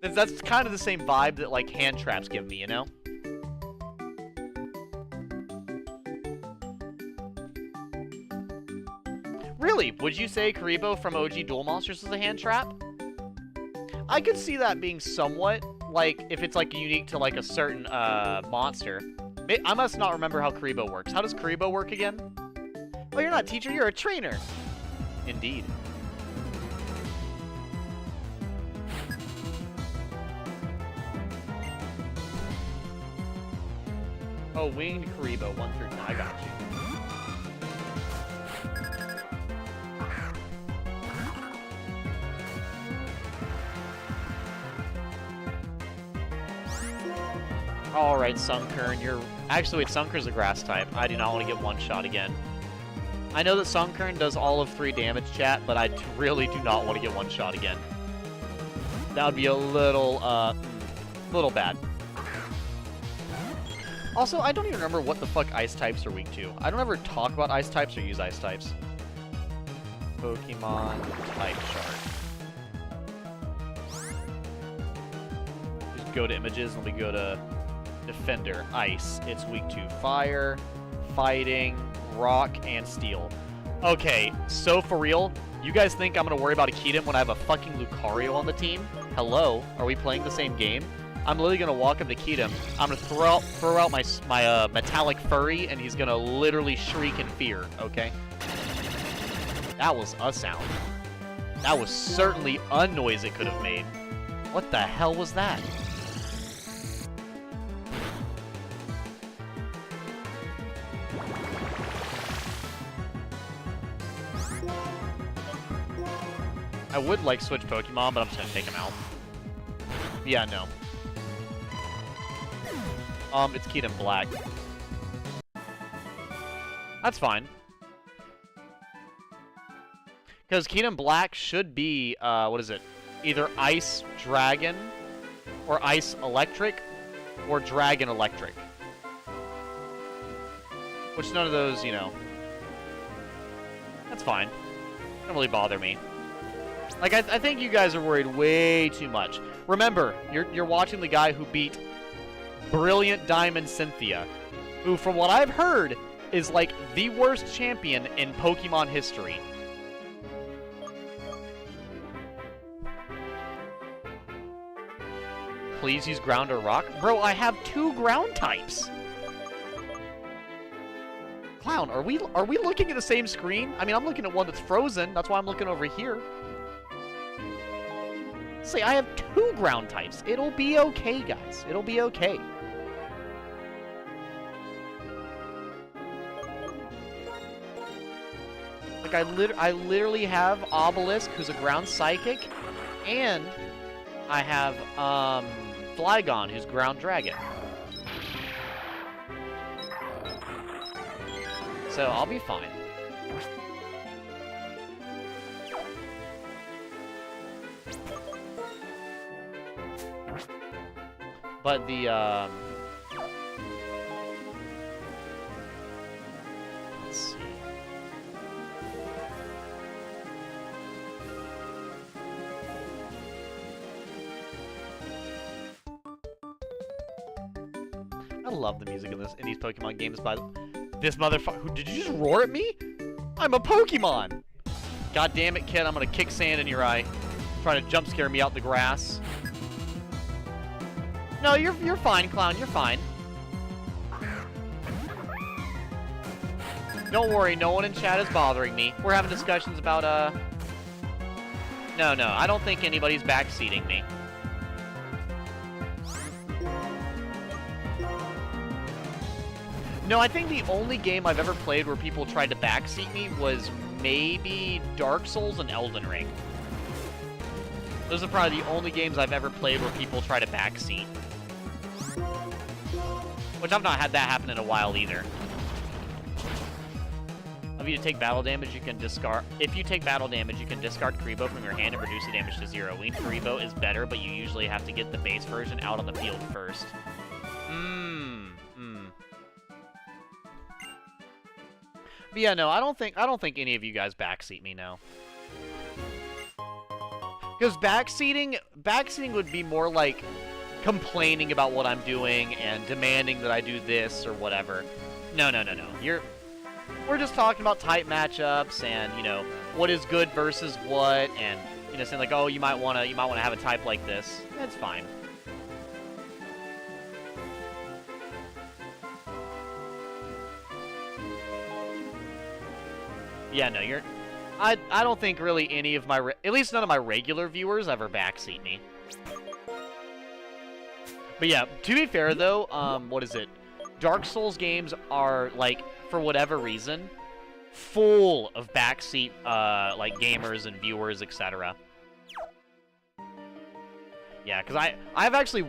That's kind of the same vibe that, like, hand traps give me, you know? Really? Would you say Karibo from OG Duel Monsters is a hand trap? I could see that being somewhat, like, if it's, like, unique to, like, a certain, monster. I must not remember how Karibo works. How does Karibo work again? Well, you're not a teacher, you're a trainer. Indeed. Oh, winged Karibo, 1 through 10. I got you. Alright, Sunkern, you're... Actually, wait, Sunkern's a grass type. I do not want to get one shot again. I know that Sunkern does all of 3 damage, chat, but I really do not want to get one shot again. That would be a little bad. Also, I don't even remember what the fuck ice types are weak to. I don't ever talk about ice types or use ice types. Pokemon Type Chart. Just go to images and we go to Defender, Ice. It's weak to Fire, Fighting, Rock, and Steel. Okay, so for real, you guys think I'm gonna worry about a Keaton when I have a fucking Lucario on the team? Hello? Are we playing the same game? I'm literally gonna walk up to Keaton. I'm gonna throw out my metallic furry, and he's gonna literally shriek in fear. Okay. That was a sound. That was certainly a noise it could have made. What the hell was that? I would like switch Pokemon, but I'm just gonna take him out. Yeah, no. It's Keaton Black. That's fine. Because Keaton Black should be, what is it? Either Ice Dragon, or Ice Electric, or Dragon Electric. Which none of those, you know. That's fine. Don't really bother me. Like, I think you guys are worried way too much. Remember, you're watching the guy who beat Brilliant Diamond Cynthia, who, from what I've heard, is like the worst champion in Pokemon history. Please use Ground or Rock. Bro, I have 2 ground types. Clown, are we looking at the same screen? I mean, I'm looking at one that's frozen. That's why I'm looking over here. Say, I have 2 ground types. It'll be okay, guys. It'll be okay. Like, I literally have Obelisk, who's a ground psychic, and I have, Flygon, who's ground dragon. So, I'll be fine. But the, let's see. I love the music in these Pokemon games, by this motherfucker. Did you just roar at me? I'm a Pokemon! God damn it, kid, I'm gonna kick sand in your eye. Trying to jump scare me out the grass. No, you're fine, Clown, you're fine. Don't worry, no one in chat is bothering me. We're having discussions about, No, I don't think anybody's backseating me. No, I think the only game I've ever played where people tried to backseat me was maybe Dark Souls and Elden Ring. Those are probably the only games I've ever played where people try to backseat. Which I've not had that happen in a while either. If you take battle damage, you can discard... If you take battle damage, you can discard Karibo from your hand and reduce the damage to 0. Winged Karibo is better, but you usually have to get the base version out on the field first. But yeah, no, I don't think any of you guys backseat me now. Because backseating would be more like complaining about what I'm doing and demanding that I do this or whatever. No. We're just talking about type matchups and, you know, what is good versus what, and, you know, saying like, oh, you might wanna have a type like this. That's fine. Yeah, no, I don't think really any of my, at least none of my regular viewers ever backseat me. But yeah, to be fair though, what is it? Dark Souls games are, like, for whatever reason, full of backseat, like, gamers and viewers, etc. Yeah, because I've actually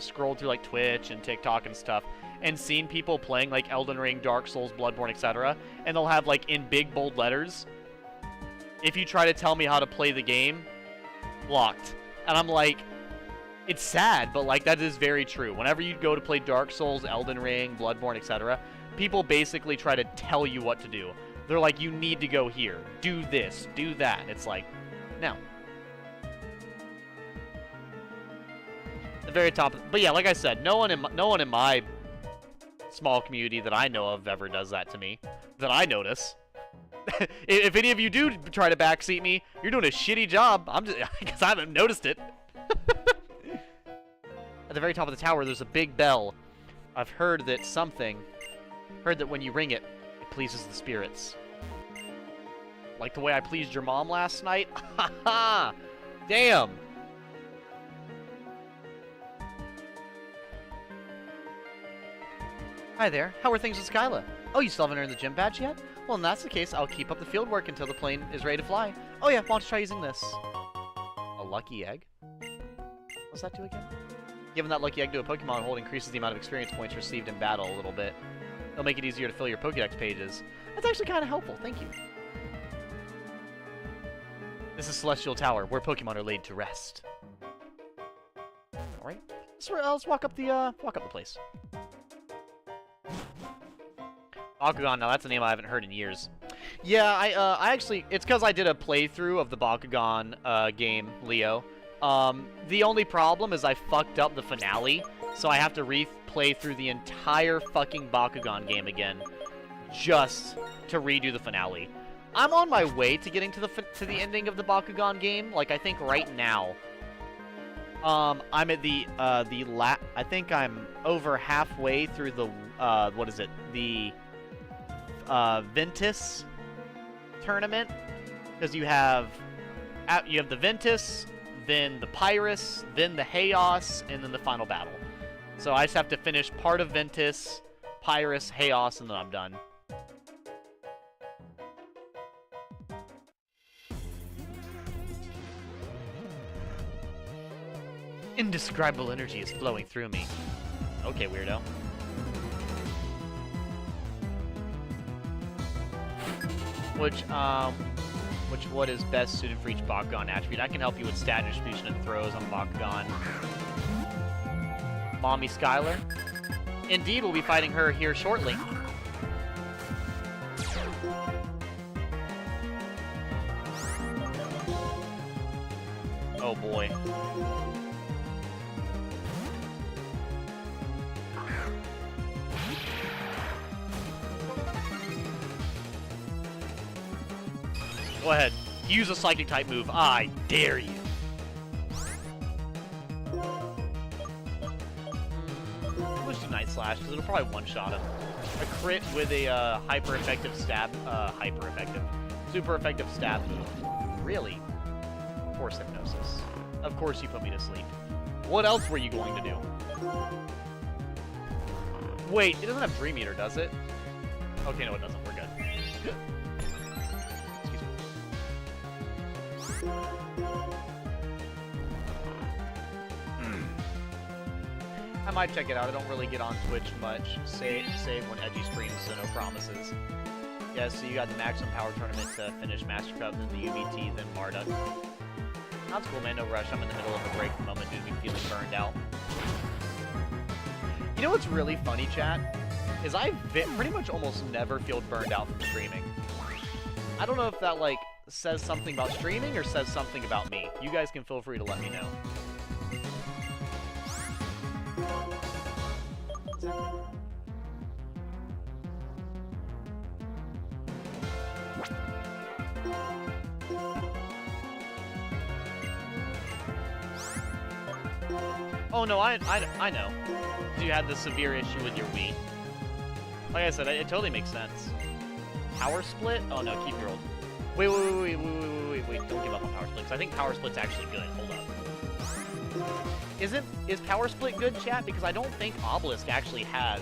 scrolled through, like, Twitch and TikTok and stuff, and seen people playing, like, Elden Ring, Dark Souls, Bloodborne, etc., and they'll have, like, in big, bold letters, if you try to tell me how to play the game, blocked. And I'm like, it's sad, but, like, that is very true. Whenever you go to play Dark Souls, Elden Ring, Bloodborne, etc., people basically try to tell you what to do. They're like, you need to go here, do this, do that. It's like, no. The very top. But yeah, like I said, no one in my small community that I know of ever does that to me. That I notice. If any of you do try to backseat me, you're doing a shitty job. I'm just because I haven't noticed it. At the very top of the tower, there's a big bell. I've heard that when you ring it, it pleases the spirits. Like the way I pleased your mom last night? Haha! Damn! Hi there, how are things with Skyla? Oh, you still haven't earned the gym badge yet? Well, if that's the case, I'll keep up the field work until the plane is ready to fly. Oh yeah, why don't you try using this? A lucky egg? What's that do again? Giving that lucky egg to a Pokemon hold increases the amount of experience points received in battle a little bit. It'll make it easier to fill your Pokédex pages. That's actually kind of helpful, thank you. This is Celestial Tower, where Pokemon are laid to rest. Alright, let's walk up the place. Bakugan, now that's a name I haven't heard in years. Yeah, I actually, it's because I did a playthrough of the Bakugan game, Leo. The only problem is I fucked up the finale, so I have to replay through the entire fucking Bakugan game again, just to redo the finale. I'm on my way to getting to the ending of the Bakugan game. Like, I think right now, I'm at I think I'm over halfway through the what is it? The Ventus tournament, because you have the Ventus, then the Pyrus, then the Chaos, and then the final battle. So I just have to finish part of Ventus, Pyrus, Chaos, and then I'm done. Indescribable energy is flowing through me. Okay, weirdo. What is best suited for each Bakugan attribute? I can help you with stat distribution and throws on Bakugan. Mommy Skylar. Indeed, we'll be fighting her here shortly. Oh boy. Go ahead. Use a Psychic type move. I dare you. Let's do Night Slash, because it'll probably one-shot him. A crit with a hyper-effective stab. Super effective stab move. Really? Force Hypnosis. Of course you put me to sleep. What else were you going to do? Wait, it doesn't have Dream Eater, does it? Okay, no it doesn't. We're good. I might check it out. I don't really get on Twitch much. Save when Edgy streams, so no promises. Yeah, so you got the Maximum Power Tournament to finish Master Cup, then the UBT, then Marduk. That's cool, man. No rush. I'm in the middle of a break at the moment due to me feeling burned out. You know what's really funny, chat? Is I pretty much almost never feel burned out from streaming. I don't know if that, like, says something about streaming or says something about me. You guys can feel free to let me know. Oh no, I know. You had the severe issue with your Wii. Like I said, it totally makes sense. Power Split? Oh no, keep your old. Wait, don't give up on Power Split, because I think Power Split's actually good. Hold up. Is Power Split good, chat? Because I don't think Obelisk actually has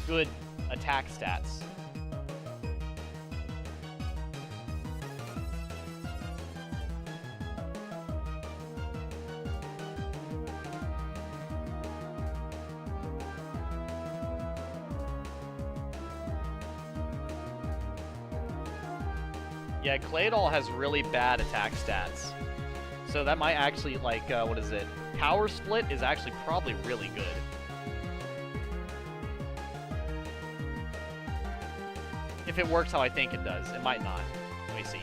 good attack stats. Yeah, Claydol has really bad attack stats. So that might actually, like, what is it? Power Split is actually probably really good. If it works how I think it does. It might not. Let me see.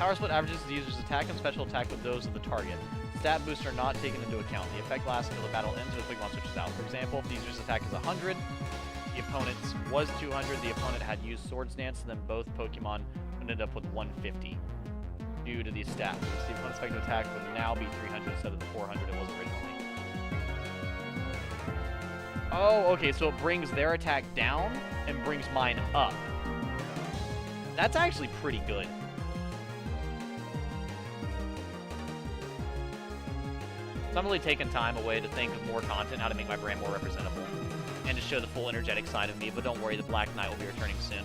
Power Split averages the user's attack and special attack with those of the target. Stat boosts are not taken into account. The effect lasts until the battle ends or the Pokemon switches out. For example, if the user's attack is 100, the opponent's was 200, the opponent had used Swords Dance, and then both Pokemon ended up with 150 due to these stat boosts. The opponent's effective attack would now be 300 instead of the 400 it was originally. Oh, okay, so it brings their attack down and brings mine up. That's actually pretty good. So I'm really taking time away to think of more content, how to make my brand more representable, and to show the full energetic side of me, but don't worry, the Black Knight will be returning soon.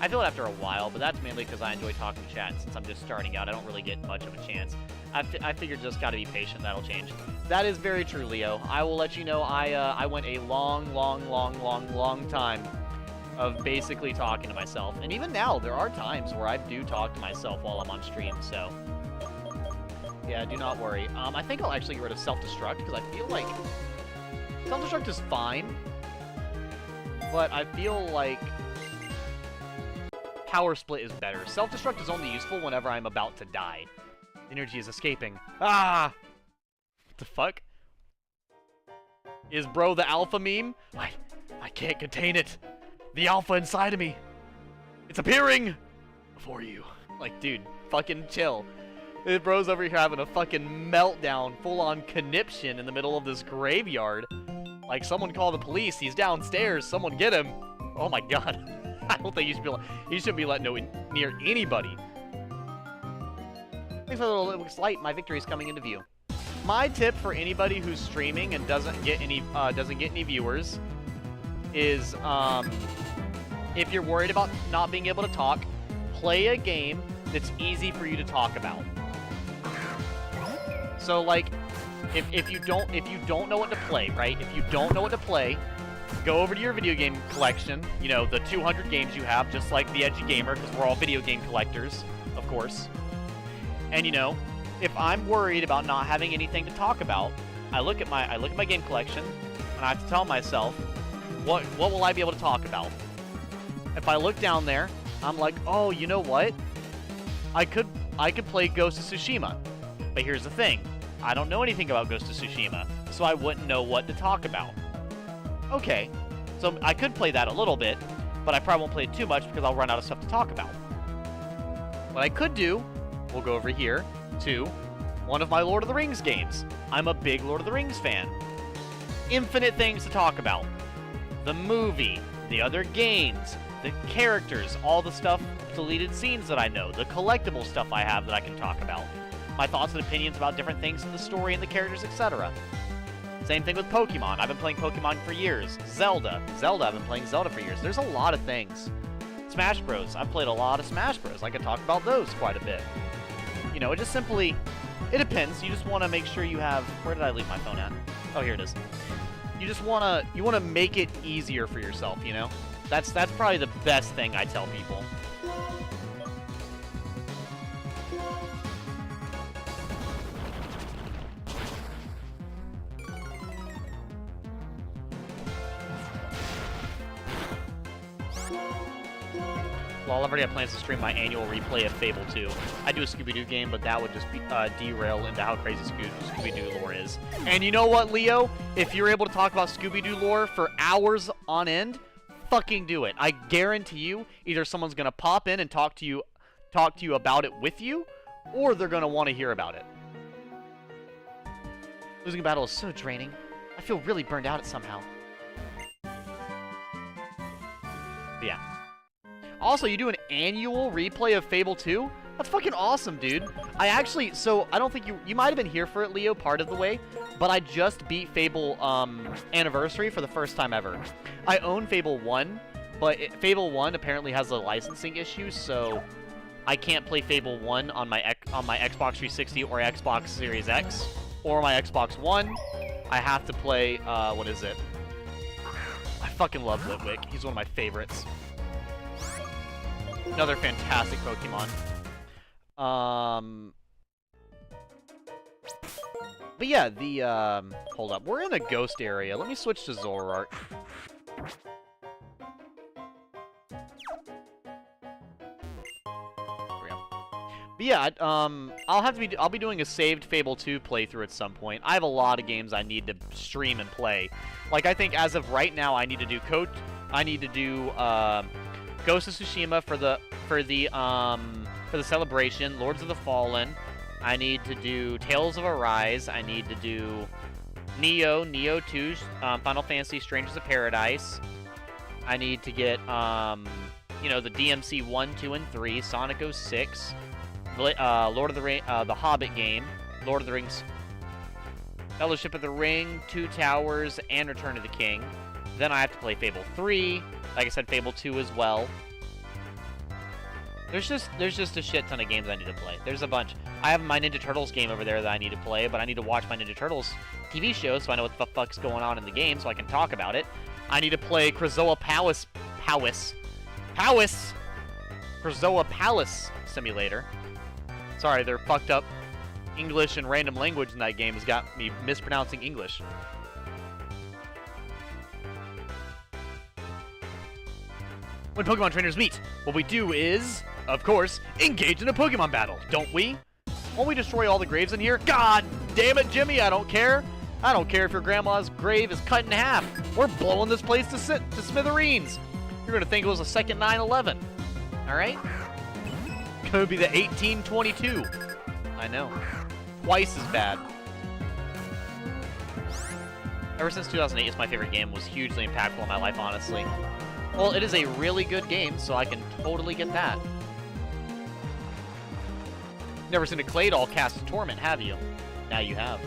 I feel it after a while, but that's mainly because I enjoy talking to chat, and since I'm just starting out, I don't really get much of a chance. I figured just gotta be patient, that'll change. That is very true, Leo. I will let you know I went a long time of basically talking to myself. And even now, there are times where I do talk to myself while I'm on stream, so... yeah, do not worry. I think I'll actually get rid of Self-Destruct, because I feel like... Self-Destruct is fine, but I feel like... Power Split is better. Self-Destruct is only useful whenever I'm about to die. Energy is escaping. Ah! What the fuck? Is bro the alpha meme? I can't contain it. The alpha inside of me. It's appearing before you. Like, dude, fucking chill. This bro's over here having a fucking meltdown, full-on conniption in the middle of this graveyard. Like, someone call the police. He's downstairs. Someone get him. Oh my god. I don't think he shouldn't be let know near anybody. Thanks for the little light. My victory is coming into view. My tip for anybody who's streaming and doesn't get any viewers is if you're worried about not being able to talk, play a game that's easy for you to talk about. So like, if you don't know what to play, right? If you don't know what to play, go over to your video game collection. You know, the 200 games you have, just like the Edgy Gamer, because we're all video game collectors, of course. And you know, if I'm worried about not having anything to talk about, I look at my game collection, and I have to tell myself, what will I be able to talk about? If I look down there, I'm like, oh, you know what? I could play Ghost of Tsushima. But here's the thing. I don't know anything about Ghost of Tsushima, so I wouldn't know what to talk about. Okay, so I could play that a little bit, but I probably won't play it too much because I'll run out of stuff to talk about. What I could do, we'll go over here to one of my Lord of the Rings games. I'm a big Lord of the Rings fan. Infinite things to talk about. The movie, the other games, the characters, all the stuff, deleted scenes that I know, the collectible stuff I have that I can talk about, my thoughts and opinions about different things in the story and the characters, etc. Same thing with Pokemon. I've been playing Pokemon for years. Zelda, I've been playing Zelda for years. There's a lot of things. Smash Bros. I've played a lot of Smash Bros. I could talk about those quite a bit. You know, it just simply, it depends. You just want to make sure you have, where did I leave my phone at? Oh, here it is. You just want to make it easier for yourself, you know? That's probably the best thing I tell people. Well, I've already got plans to stream my annual replay of Fable 2. I do a Scooby-Doo game, but that would just be, derail into how crazy Scooby-Doo lore is. And you know what, Leo? If you're able to talk about Scooby-Doo lore for hours on end, fucking do it. I guarantee you, either someone's gonna pop in and talk to you about it with you, or they're gonna want to hear about it. Losing a battle is so draining. I feel really burned out somehow. But yeah. Also, you do an annual replay of Fable 2? That's fucking awesome, dude. I actually, so I don't think you might have been here for it, Leo, part of the way, but I just beat Fable Anniversary for the first time ever. I own Fable 1, but Fable 1 apparently has a licensing issue, so I can't play Fable 1 on my Xbox 360 or Xbox Series X or my Xbox One. I have to play, what is it? I fucking love Litwick. He's one of my favorites. Another fantastic Pokemon. But yeah, hold up. We're in a ghost area. Let me switch to Zoroark. There we go. But yeah, I'll be doing a saved Fable 2 playthrough at some point. I have a lot of games I need to stream and play. Like, I think as of right now, I need to do Ghost of Tsushima for the celebration, Lords of the Fallen. I need to do Tales of Arise. I need to do Neo 2, Final Fantasy Strangers of Paradise. I need to get, you know, the DMC 1, 2, and 3, Sonic 06, Lord of the Ring, the Hobbit game, Lord of the Rings, Fellowship of the Ring, Two Towers, and Return of the King. Then I have to play Fable 3, like I said, Fable 2 as well. There's just a shit ton of games I need to play. There's a bunch. I have my Ninja Turtles game over there that I need to play, but I need to watch my Ninja Turtles TV show so I know what the fuck's going on in the game so I can talk about it. I need to play Krazoa Palace Simulator. Sorry, their fucked up English and random language in that game has got me mispronouncing English. When Pokemon trainers meet, what we do is, of course, engage in a Pokemon battle, don't we? Won't we destroy all the graves in here? God damn it, Jimmy, I don't care. I don't care if your grandma's grave is cut in half. We're blowing this place to smithereens. You're gonna think it was a second 9/11. Alright? Could be the 1822. I know. Twice as bad. Ever since 2008, it's my favorite game. It was hugely impactful in my life, honestly. Well, it is a really good game, so I can totally get that. Never seen a Claydol cast Torment, have you? Now you have.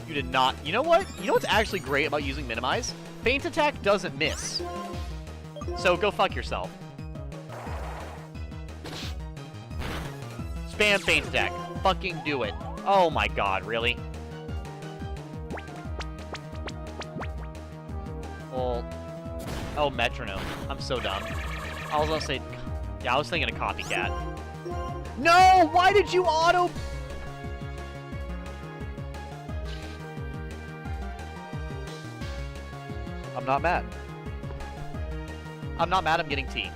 You did not. You know what? You know what's actually great about using Minimize? Feint Attack doesn't miss. So go fuck yourself. Spam Feint Attack. Fucking do it. Oh my god, really? Well, oh, Metronome. I'm so dumb. I was gonna say, yeah, I was thinking a Copycat. No! Why did you auto... I'm not mad. I'm not mad, I'm getting tea.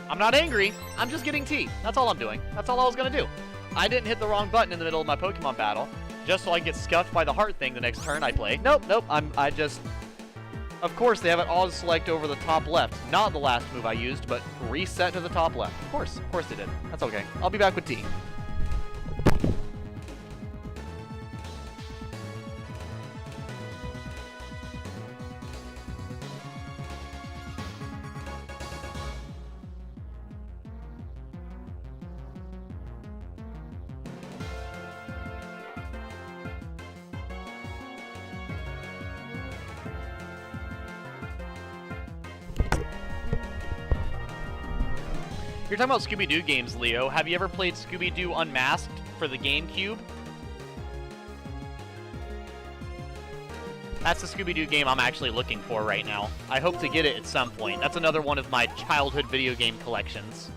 I'm not angry, I'm just getting tea. That's all I'm doing. That's all I was gonna do. I didn't hit the wrong button in the middle of my Pokemon battle, just so I get scuffed by the heart thing the next turn I play. Nope, I just... Of course, they have it auto-select over the top left. Not the last move I used, but reset to the top left. Of course they did. That's okay. I'll be back with tea. You're talking about Scooby-Doo games, Leo. Have you ever played Scooby-Doo Unmasked for the GameCube? That's the Scooby-Doo game I'm actually looking for right now. I hope to get it at some point. That's another one of my childhood video game collections.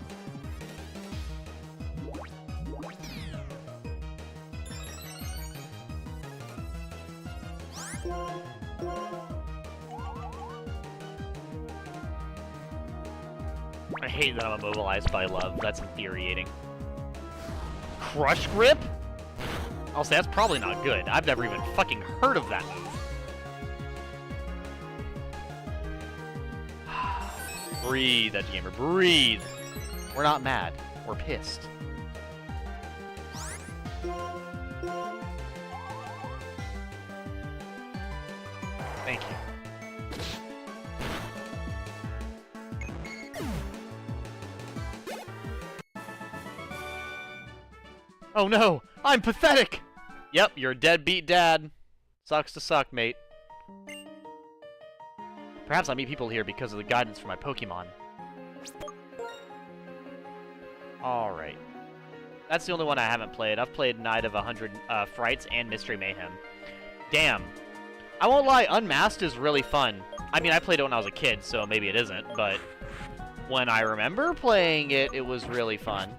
I hate that I'm immobilized by love. That's infuriating. Crush Grip? I'll say that's probably not good. I've never even fucking heard of that move. Breathe, Edge Gamer, breathe. We're not mad. We're pissed. Thank you. Oh no! I'm pathetic! Yep, you're a deadbeat dad. Sucks to suck, mate. Perhaps I meet people here because of the guidance for my Pokemon. Alright. That's the only one I haven't played. I've played Night of 100 Frights and Mystery Mayhem. Damn. I won't lie, Unmasked is really fun. I mean, I played it when I was a kid, so maybe it isn't, but when I remember playing it, it was really fun.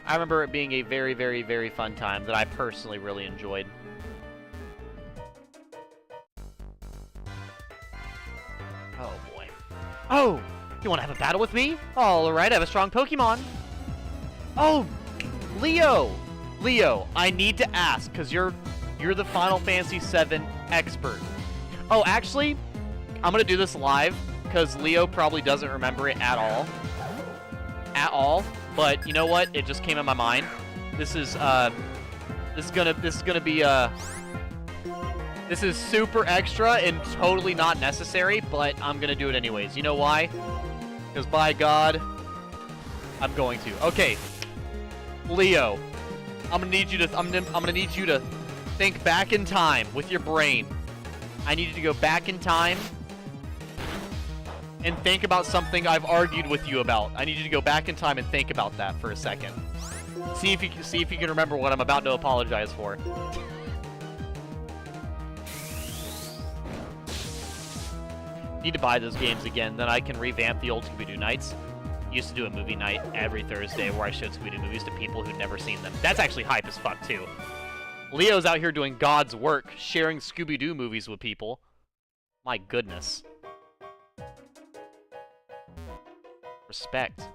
I remember it being a very, very, very fun time that I personally really enjoyed. Oh, boy. Oh! You want to have a battle with me? Alright, I have a strong Pokemon. Oh! Leo! Leo, I need to ask, because you're the Final Fantasy VII expert. Oh, actually, I'm going to do this live, because Leo probably doesn't remember it at all. At all. But, you know what? It just came in my mind. This is super extra and totally not necessary, but I'm gonna do it anyways. You know why? Because by God, I'm going to. Okay, Leo, I'm gonna need you to think back in time with your brain. I need you to go back in time and think about something I've argued with you about. I need you to go back in time and think about that for a second. See if you can remember what I'm about to apologize for. Need to buy those games again, then I can revamp the old Scooby-Doo nights. Used to do a movie night every Thursday where I showed Scooby-Doo movies to people who'd never seen them. That's actually hype as fuck, too. Leo's out here doing God's work, sharing Scooby-Doo movies with people. My goodness. Respect.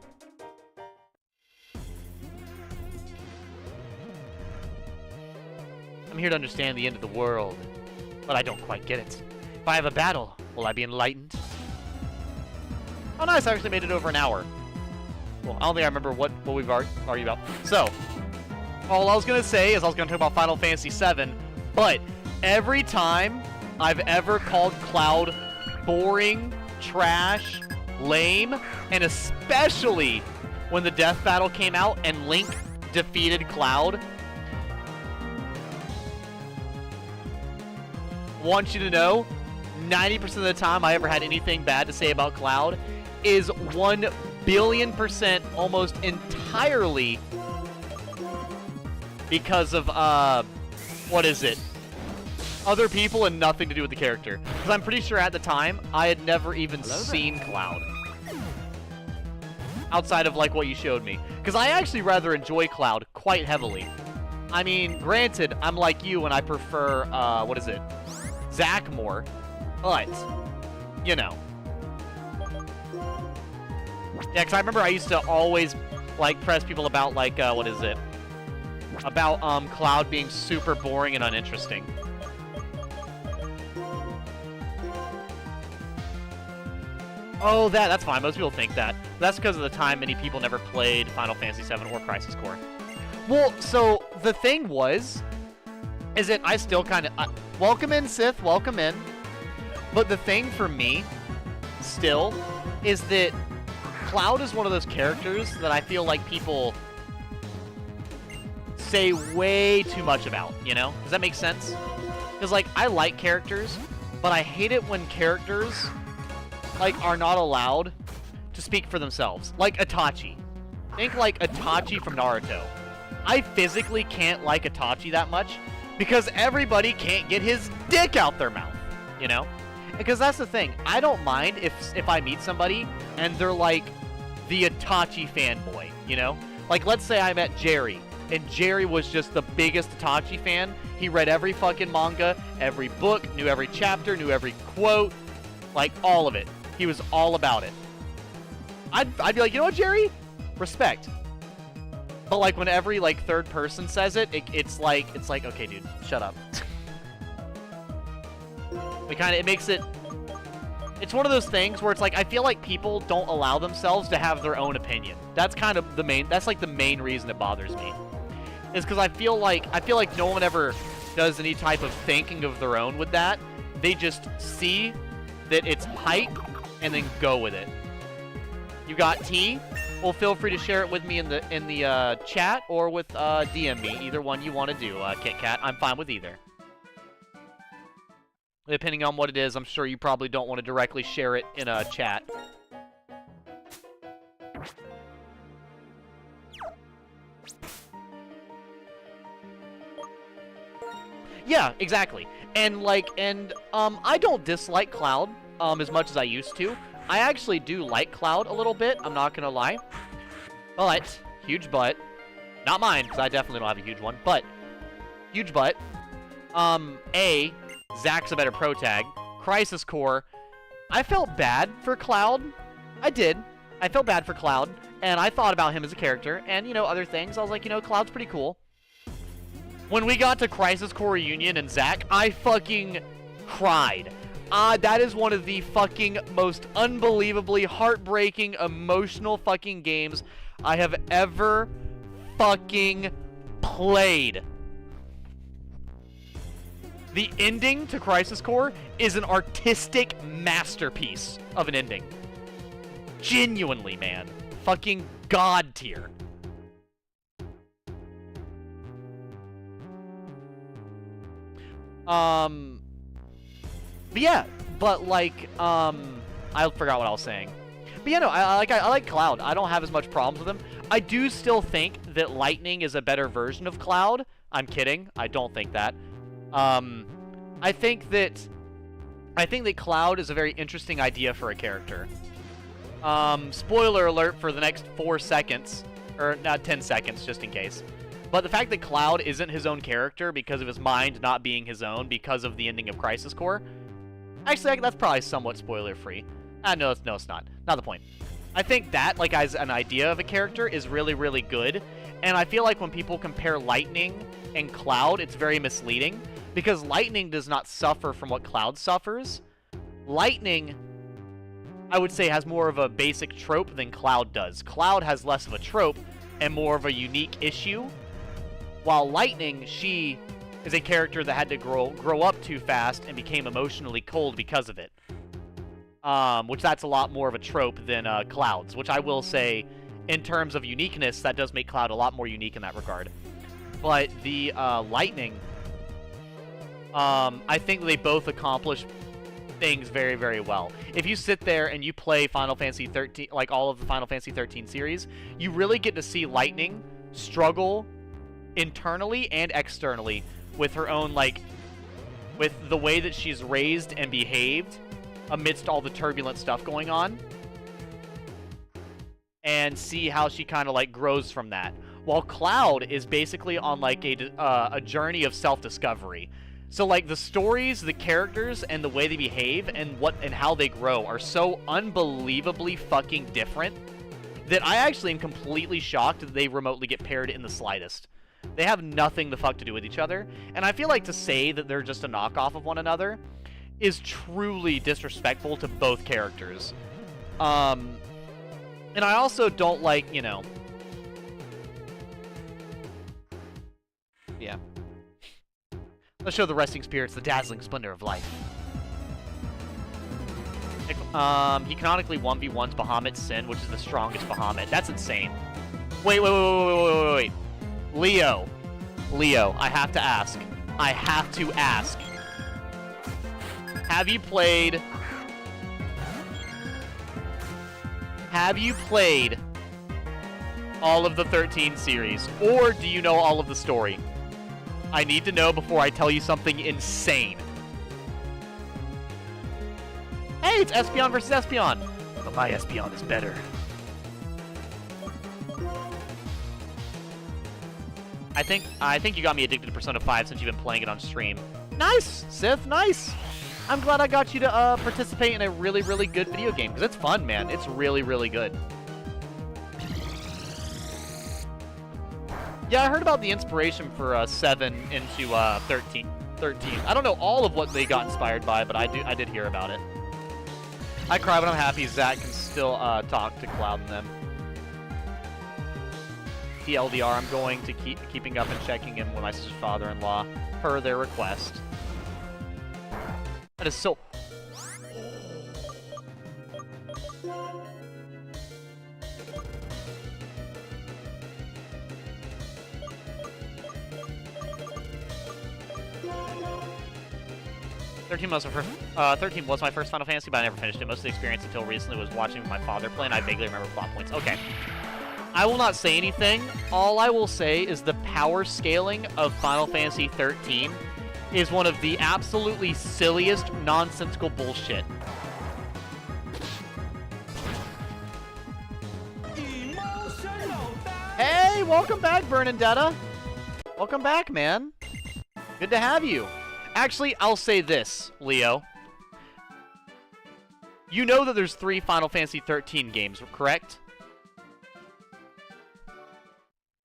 I'm here to understand the end of the world, but I don't quite get it. If I have a battle, will I be enlightened? Oh, nice, I actually made it over an hour. Well, I don't think I remember what we've argued about. So, all I was going to say is I was going to talk about Final Fantasy VII, but every time I've ever called Cloud boring, trash, lame, and especially when the death battle came out and Link defeated Cloud, want you to know, 90% of the time I ever had anything bad to say about Cloud is 1,000,000,000% almost entirely because of, what is it? Other people and nothing to do with the character. Because I'm pretty sure at the time, I had never even seen Cloud. Outside of, like, what you showed me. Because I actually rather enjoy Cloud quite heavily. I mean, granted, I'm like you and I prefer, what is it? Zack more, but, you know. Yeah, because I remember I used to always, like, press people about, like, what is it? About, Cloud being super boring and uninteresting. Oh, that's fine. Most people think that. That's because of the time many people never played Final Fantasy VII or Crisis Core. Well, so, the thing is that I still kind of... welcome in, Sith. Welcome in. But the thing for me, still, is that Cloud is one of those characters that I feel like people say way too much about, you know? Does that make sense? Because, like, I like characters, but I hate it when characters, like, are not allowed to speak for themselves. Like Itachi. Think like Itachi from Naruto. I physically can't like Itachi that much because everybody can't get his dick out their mouth, you know? Because that's the thing. I don't mind if I meet somebody and they're like the Itachi fanboy, you know? Like, let's say I met Jerry, and Jerry was just the biggest Itachi fan. He read every fucking manga, every book, knew every chapter, knew every quote, like, all of it. He was all about it. I'd be like, you know what, Jerry? Respect. But, like, when every, like, third person says it, it's like, okay, dude, shut up. It makes it... It's one of those things where it's like, I feel like people don't allow themselves to have their own opinion. That's kind of the main... That's, like, the main reason it bothers me. Is because I feel like no one ever does any type of thinking of their own with that. They just see that it's hype and then go with it. You got tea? Well, feel free to share it with me in the chat or with DM me. Either one you want to do, Kit Kat. I'm fine with either. Depending on what it is, I'm sure you probably don't want to directly share it in a chat. Yeah, exactly. And I don't dislike Cloud as much as I used to. I actually do like Cloud a little bit, I'm not gonna lie. But, huge but. Not mine, because I definitely don't have a huge one, but huge but. Zack's a better pro tag. Crisis Core, I felt bad for Cloud. I did. I felt bad for Cloud, and I thought about him as a character, and, you know, other things. I was like, you know, Cloud's pretty cool. When we got to Crisis Core Reunion and Zack, I fucking cried. That is one of the fucking most unbelievably heartbreaking, emotional fucking games I have ever fucking played. The ending to Crisis Core is an artistic masterpiece of an ending. Genuinely, man. Fucking god tier. But yeah, but like, I forgot what I was saying. But yeah, no, I like Cloud. I don't have as much problems with him. I do still think that Lightning is a better version of Cloud. I'm kidding. I don't think that. I think that Cloud is a very interesting idea for a character. Spoiler alert for the next 4 seconds, or not 10 seconds, just in case. But the fact that Cloud isn't his own character because of his mind not being his own because of the ending of Crisis Core. Actually, that's probably somewhat spoiler-free. No, it's not. Not the point. I think that, like, as an idea of a character is really, really good. And I feel like when people compare Lightning and Cloud, it's very misleading. Because Lightning does not suffer from what Cloud suffers. Lightning, I would say, has more of a basic trope than Cloud does. Cloud has less of a trope and more of a unique issue. While Lightning, she is a character that had to grow up too fast and became emotionally cold because of it. Which that's a lot more of a trope than Cloud's, which I will say, in terms of uniqueness, that does make Cloud a lot more unique in that regard. But the Lightning, I think they both accomplish things very, very well. If you sit there and you play Final Fantasy 13, like all of the Final Fantasy 13 series, you really get to see Lightning struggle internally and externally with her own, like, with the way that she's raised and behaved amidst all the turbulent stuff going on, and see how she kind of, like, grows from that. While Cloud is basically on, like, a journey of self-discovery. So, like, the stories, the characters, and the way they behave and how they grow are so unbelievably fucking different that I actually am completely shocked that they remotely get paired in the slightest. They have nothing the fuck to do with each other, and I feel like to say that they're just a knockoff of one another is truly disrespectful to both characters. And I also don't like, you know... Yeah. Let's show the resting spirits the dazzling splendor of life. He canonically 1v1s Bahamut Sin, which is the strongest Bahamut. That's insane. Wait. Leo, I have to ask. Have you played all of the 13 series? Or do you know all of the story? I need to know before I tell you something insane. Hey, it's Espeon versus Espeon. But my Espeon is better. I think you got me addicted to Persona 5 since you've been playing it on stream. Nice, Sith, nice. I'm glad I got you to participate in a really, really good video game, because it's fun, man. It's really, really good. Yeah, I heard about the inspiration for 7 into 13. I don't know all of what they got inspired by, but I did hear about it. I cry, but I'm happy Zack can still talk to Cloud and them. TLDR, I'm going to keeping up and checking in with my sister's father-in-law per their request. That is so... Thirteen was my first Final Fantasy, but I never finished it. Most of the experience until recently was watching with my father play, and I vaguely remember plot points. Okay. I will not say anything. All I will say is the power scaling of Final Fantasy 13 is one of the absolutely silliest, nonsensical bullshit. Hey, welcome back, Bernadetta. Welcome back, man. Good to have you. Actually, I'll say this, Leo. You know that there's 3 Final Fantasy 13 games, correct?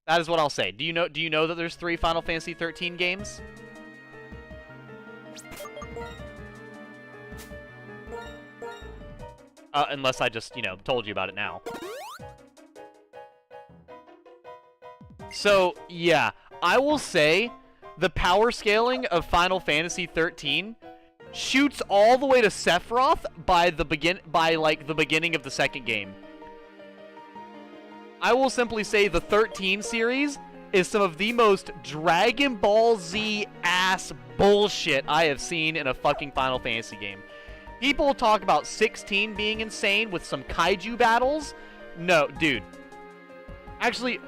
That is what I'll say. Do you know that there's 3 Final Fantasy 13 games? Unless I just, told you about it now. So, yeah, I will say the power scaling of Final Fantasy 13 shoots all the way to Sephiroth by the beginning of the second game. I will simply say the 13 series is some of the most Dragon Ball Z ass bullshit I have seen in a fucking Final Fantasy game. People talk about 16 being insane with some kaiju battles. No, dude. Actually,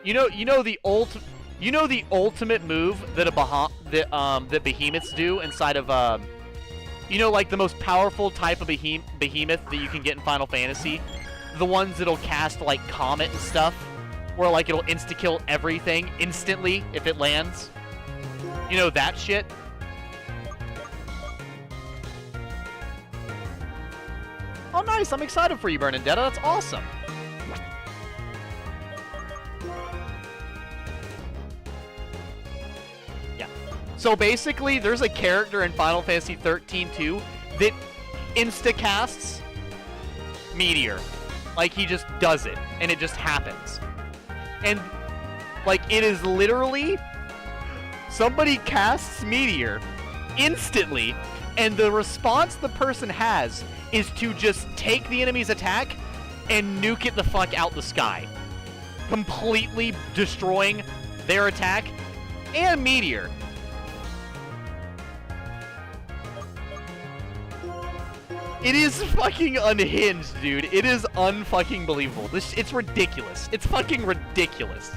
you know the ultimate move that that behemoths do inside of like the most powerful type of behemoth that you can get in Final Fantasy, the ones that'll cast like Comet and stuff, where like it'll insta-kill everything instantly if it lands. You know that shit? Oh, nice. I'm excited for you, Bernadetta. That's awesome. Yeah. So basically, there's a character in Final Fantasy 13 too that insta-casts Meteor. Like, he just does it, and it just happens. And, like, it is literally somebody casts Meteor instantly, and the response the person has is to just take the enemy's attack and nuke it the fuck out the sky, completely destroying their attack and Meteor. It is fucking unhinged, dude. It is unfucking believable. It's ridiculous. It's fucking ridiculous.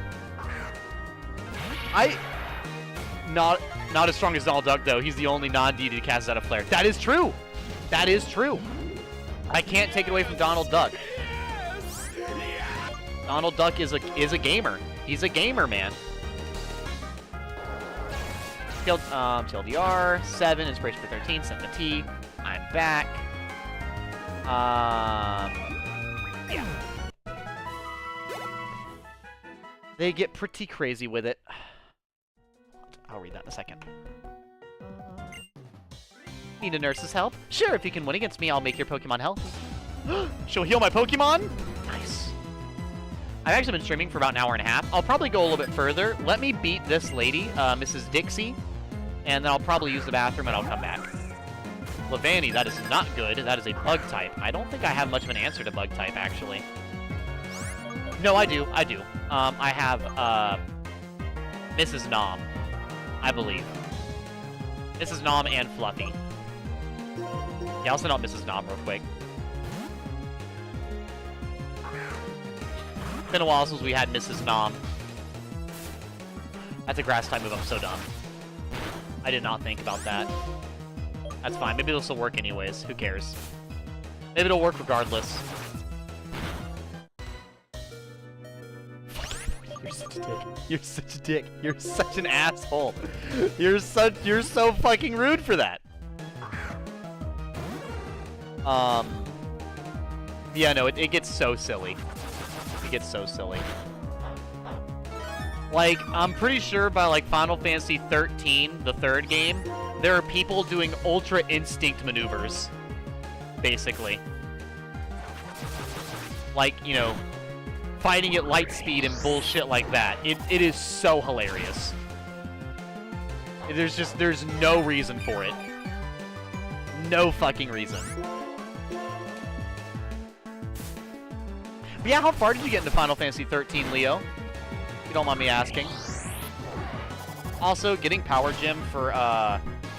Not as strong as Donald Duck, though. He's the only non-deity to cast out a flare. That is true. That is true. I can't take it away from Donald Duck. Donald Duck is a gamer. He's a gamer, man. Killed TLDR, 7, Inspiration for 13, sent the T. I'm back. Yeah. They get pretty crazy with it. I'll read that in a second. Need a nurse's help? Sure, if you can win against me, I'll make your Pokemon health. She'll heal my Pokemon? Nice. I've actually been streaming for about an hour and a half. I'll probably go a little bit further. Let me beat this lady, Mrs. Dixie, and then I'll probably use the bathroom and I'll come back. Levani, that is not good. That is a bug type. I don't think I have much of an answer to bug type, actually. No, I do. I have, Mrs. Nom, I believe. Mrs. Nom and Fluffy. Yeah, I'll send out Mrs. Nom real quick. It's been a while since we had Mrs. Nom. That's a grass type move. I'm so dumb. I did not think about that. That's fine. Maybe this will work anyways. Who cares? Maybe it'll work regardless. You're such a dick. You're such a dick. You're such an asshole. You're so fucking rude for that. Yeah, no, it gets so silly. It gets so silly. Like, I'm pretty sure by, like, Final Fantasy 13, the third game, there are people doing Ultra Instinct maneuvers, basically. Like, fighting at light speed and bullshit like that. It is so hilarious. There's no reason for it. No fucking reason. But yeah, how far did you get into Final Fantasy 13, Leo? If you don't mind me asking. Also, getting Power Gem for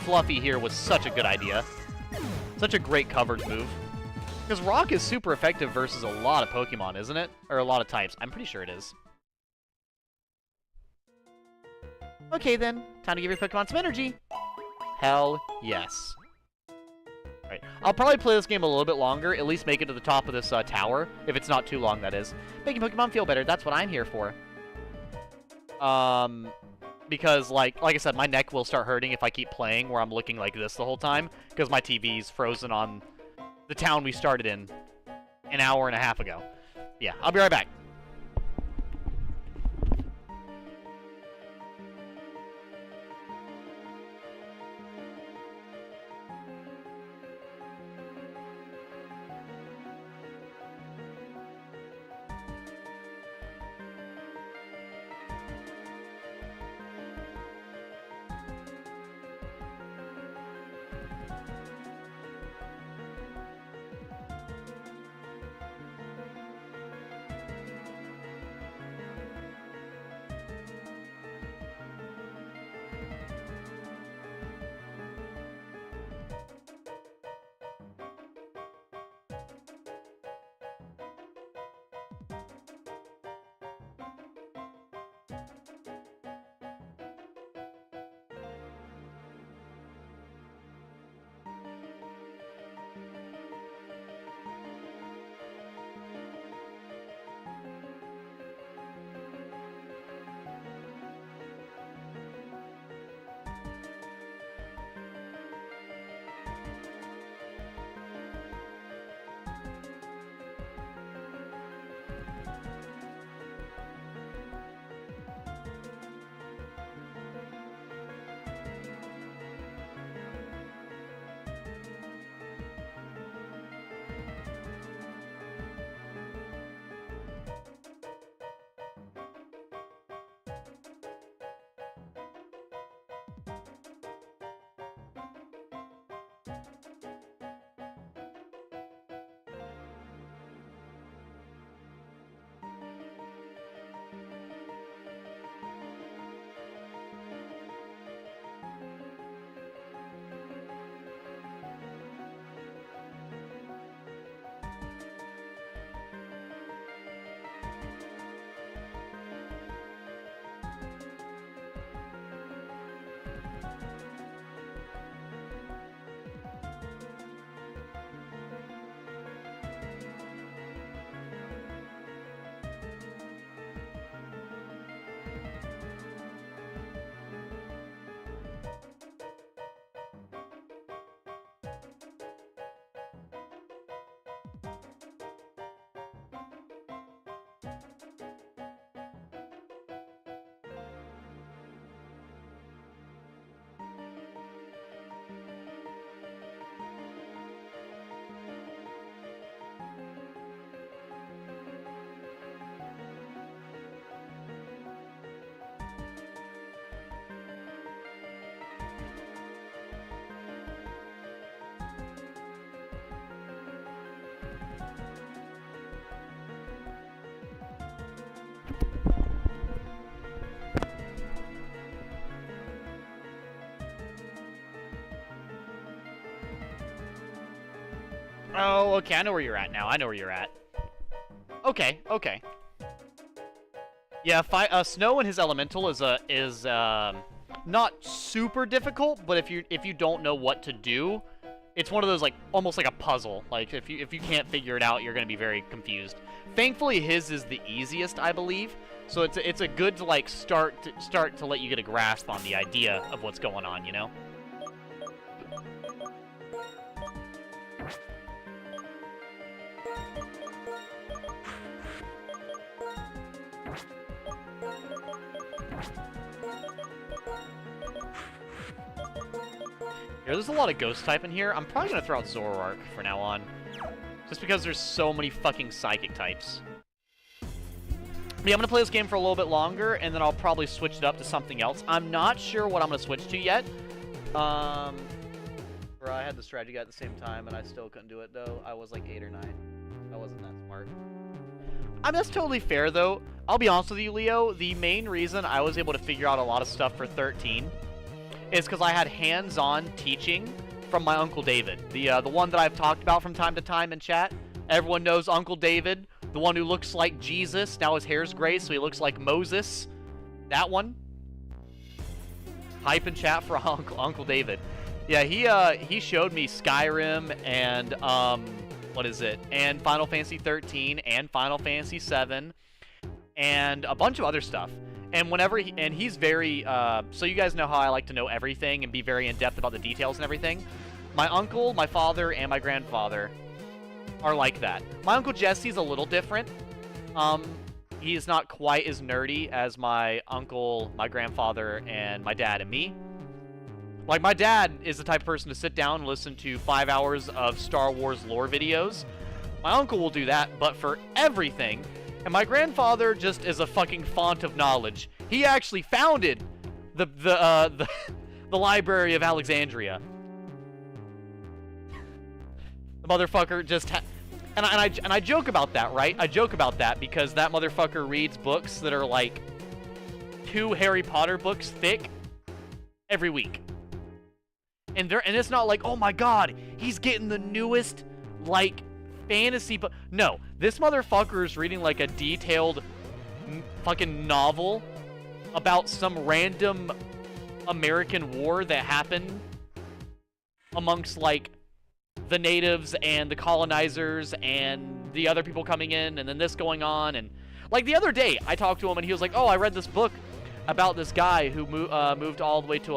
Fluffy here was such a good idea. Such a great coverage move. Because Rock is super effective versus a lot of Pokemon, isn't it? Or a lot of types. I'm pretty sure it is. Okay then, time to give your Pokemon some energy. Hell yes. Alright, I'll probably play this game a little bit longer, at least make it to the top of this tower, if it's not too long, that is. Making Pokemon feel better, that's what I'm here for. Because, like I said, my neck will start hurting if I keep playing where I'm looking like this the whole time, because my TV's frozen on the town we started in an hour and a half ago. Yeah, I'll be right back. Oh, okay, I know where you're at now. I know where you're at. Okay, okay. Yeah, Snow and his elemental is not super difficult, but if you don't know what to do, it's one of those like almost like a puzzle. Like if you can't figure it out, you're gonna be very confused. Thankfully, his is the easiest, I believe. So it's a good to like start to let you get a grasp on the idea of what's going on, you know. There's a lot of ghost type in here. I'm probably gonna throw out Zoroark for now on. Just because there's so many fucking psychic types. But yeah, I'm gonna play this game for a little bit longer, and then I'll probably switch it up to something else. I'm not sure what I'm gonna switch to yet. I had the strategy guy at the same time, and I still couldn't do it, though. I was like 8 or 9. I wasn't that smart. I mean, that's totally fair, though. I'll be honest with you, Leo. The main reason I was able to figure out a lot of stuff for 13 is because I had hands-on teaching from my Uncle David. The one that I've talked about from time to time in chat. Everyone knows Uncle David. The one who looks like Jesus. Now his hair's gray, so he looks like Moses. That one. Hype in chat for Uncle David. Yeah, he showed me Skyrim and, what is it? And Final Fantasy 13 and Final Fantasy 7 and a bunch of other stuff. And whenever he's very, so you guys know how I like to know everything and be very in-depth about the details and everything. My uncle, my father, and my grandfather are like that. My Uncle Jesse's a little different. He's not quite as nerdy as my uncle, my grandfather, and my dad and me. Like, my dad is the type of person to sit down and listen to 5 hours of Star Wars lore videos. My uncle will do that, but for everything. And my grandfather just is a fucking font of knowledge. He actually founded the Library of Alexandria. The motherfucker just and I joke about that, right? I joke about that because that motherfucker reads books that are like 2 Harry Potter books thick every week. And it's not like, oh my god, he's getting the newest, like, fantasy book. No, this motherfucker is reading, like, a detailed fucking novel about some random American war that happened amongst, like, the natives and the colonizers and the other people coming in, and then this going on. And, like, the other day, I talked to him, and he was like, oh, I read this book about this guy who moved all the way to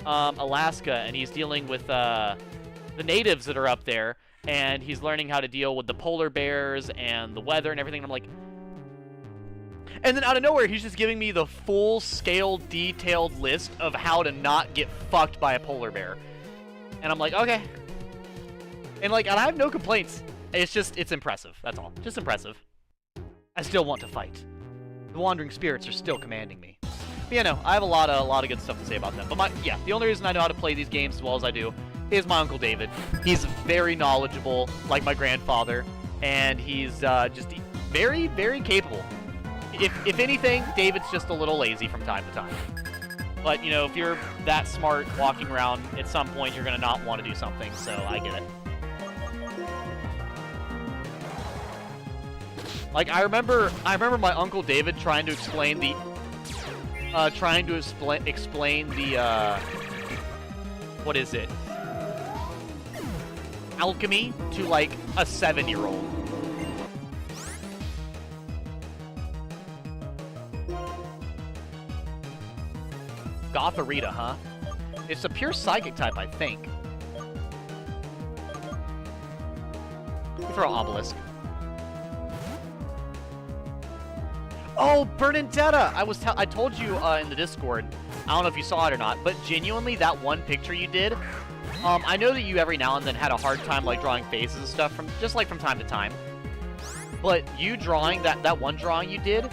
Alaska, and he's dealing with the natives that are up there, and he's learning how to deal with the polar bears and the weather and everything. And I'm like, and then out of nowhere, he's just giving me the full-scale, detailed list of how to not get fucked by a polar bear. And I'm like, okay. And like, and I have no complaints. It's impressive. That's all. Just impressive. I still want to fight. The wandering spirits are still commanding me. But yeah, no, I have a lot of good stuff to say about them. But the only reason I know how to play these games as well as I do is my Uncle David. He's very knowledgeable, like my grandfather, and he's just very, very capable. If anything, David's just a little lazy from time to time. But, you know, if you're that smart walking around, at some point you're going to not want to do something, so I get it. Like, I remember my Uncle David trying to explain the what is it? Alchemy to, like, a 7-year-old. Gotharita, huh? It's a pure psychic type, I think. Throw Obelisk. Oh, Bernadetta! I told you in the Discord, I don't know if you saw it or not, but genuinely, that one picture you did, I know that you every now and then had a hard time, like, drawing faces and stuff, from time to time. But you drawing, that one drawing you did,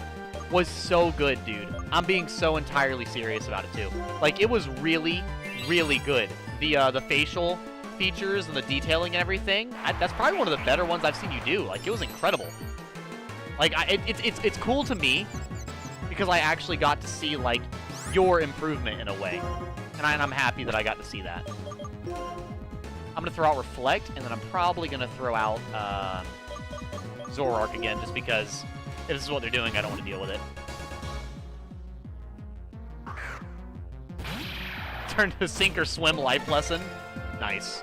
was so good, dude. I'm being so entirely serious about it, too. Like, it was really, really good. The facial features and the detailing and everything, that's probably one of the better ones I've seen you do. Like, it was incredible. Like, it's cool to me because I actually got to see, like, your improvement in a way. And I'm happy that I got to see that. I'm going to throw out Reflect, and then I'm probably going to throw out Zoroark again, just because if this is what they're doing, I don't want to deal with it. Turn to Sink or Swim Life Lesson. Nice.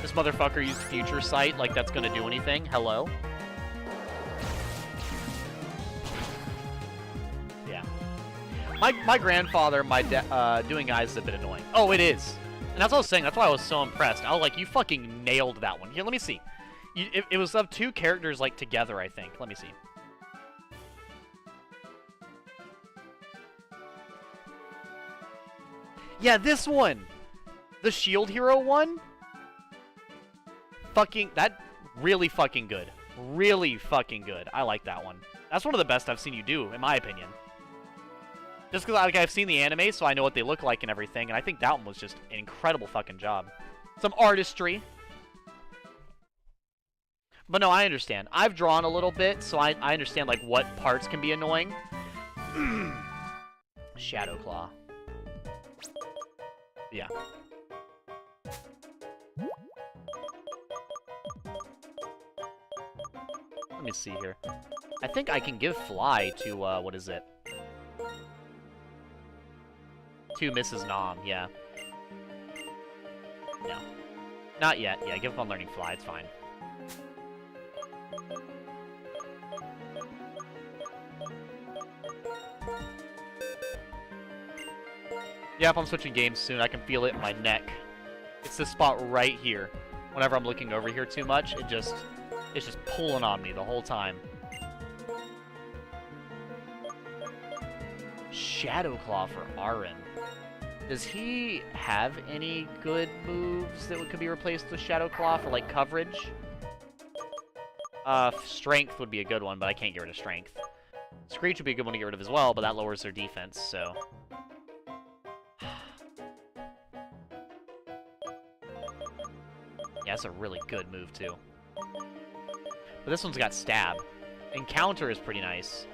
This motherfucker used Future Sight like that's gonna do anything. Hello? Yeah. My grandfather, doing eyes is a bit annoying. Oh, it is. And that's what I was saying. That's why I was so impressed. I was like, you fucking nailed that one. Here, let me see. It was of 2 characters, like, together, I think. Let me see. Yeah, this one! The Shield Hero one? That really fucking good. Really fucking good. I like that one. That's one of the best I've seen you do, in my opinion. Just because I've seen the anime, so I know what they look like and everything, and I think that one was just an incredible fucking job. Some artistry. But no, I understand. I've drawn a little bit, so I understand, like, what parts can be annoying. Shadow Claw. Yeah. Let me see here. I think I can give Fly to, what is it? To Mrs. Nom, yeah. No. Not yet. Yeah, give up on learning Fly, it's fine. Yep, I'm switching games soon. I can feel it in my neck. It's this spot right here. Whenever I'm looking over here too much, it's just pulling on me the whole time. Shadow Claw for Aaron. Does he have any good moves that could be replaced with Shadow Claw for, like, coverage? Strength would be a good one, but I can't get rid of Strength. Screech would be a good one to get rid of as well, but that lowers their defense, so... Yeah, that's a really good move, too. But this one's got Stab. And Counter is pretty nice.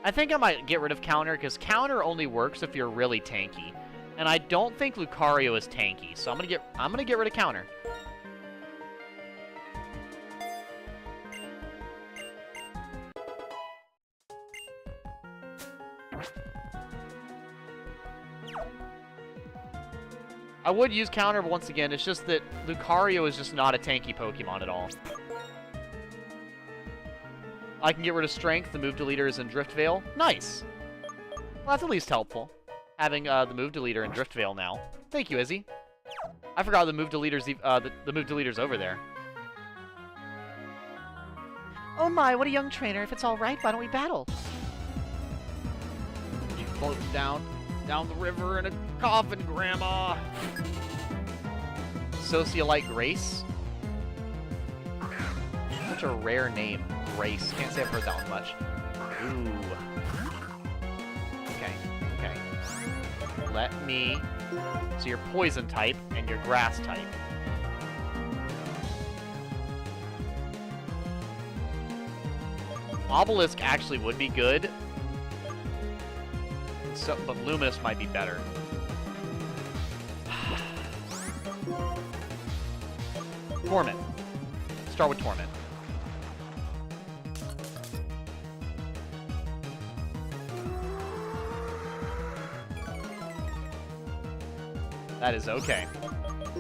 I think I might get rid of Counter, because Counter only works if you're really tanky. And I don't think Lucario is tanky, so I'm gonna get rid of Counter. I would use Counter, but once again, it's just that Lucario is just not a tanky Pokemon at all. I can get rid of Strength, the move deleter is in Drift Veil. Nice! Well, that's at least helpful. Having the move deleter in Drift Veil now. Thank you, Izzy. I forgot the move deleter's the move deleter's over there. Oh my, what a young trainer. If it's alright, why don't we battle? You float down the river in a coffin, Grandma. Socialite Grace? Such a rare name. Grace. Can't say I've heard that one much. Ooh. Okay. Let me... So you're Poison type, and you're Grass type. Obelisk actually would be good. So, but Luminous might be better. Torment. Start with Torment. That is okay. So I'm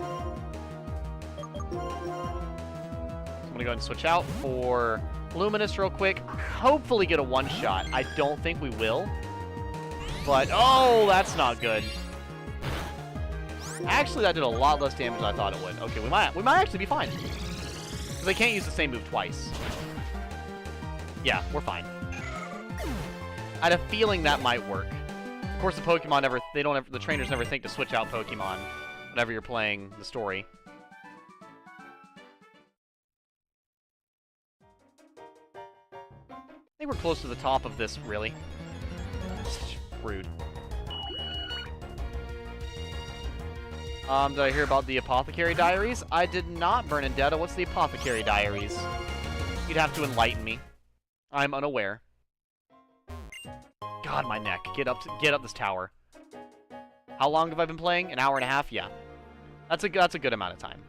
gonna go ahead and switch out for Luminous real quick. Hopefully get a one-shot. I don't think we will. But, oh, that's not good. Actually, that did a lot less damage than I thought it would. Okay, we might actually be fine. Because they can't use the same move twice. Yeah, we're fine. I had a feeling that might work. Of course, the Pokemon the trainers never think to switch out Pokemon whenever you're playing the story. I think we're close to the top of this, really. Rude. Did I hear about the Apothecary Diaries? I did not, Bernadetta. What's the Apothecary Diaries? You'd have to enlighten me. I'm unaware. God, my neck. Get up this tower. How long have I been playing? An hour and a half? Yeah. That's a good amount of time.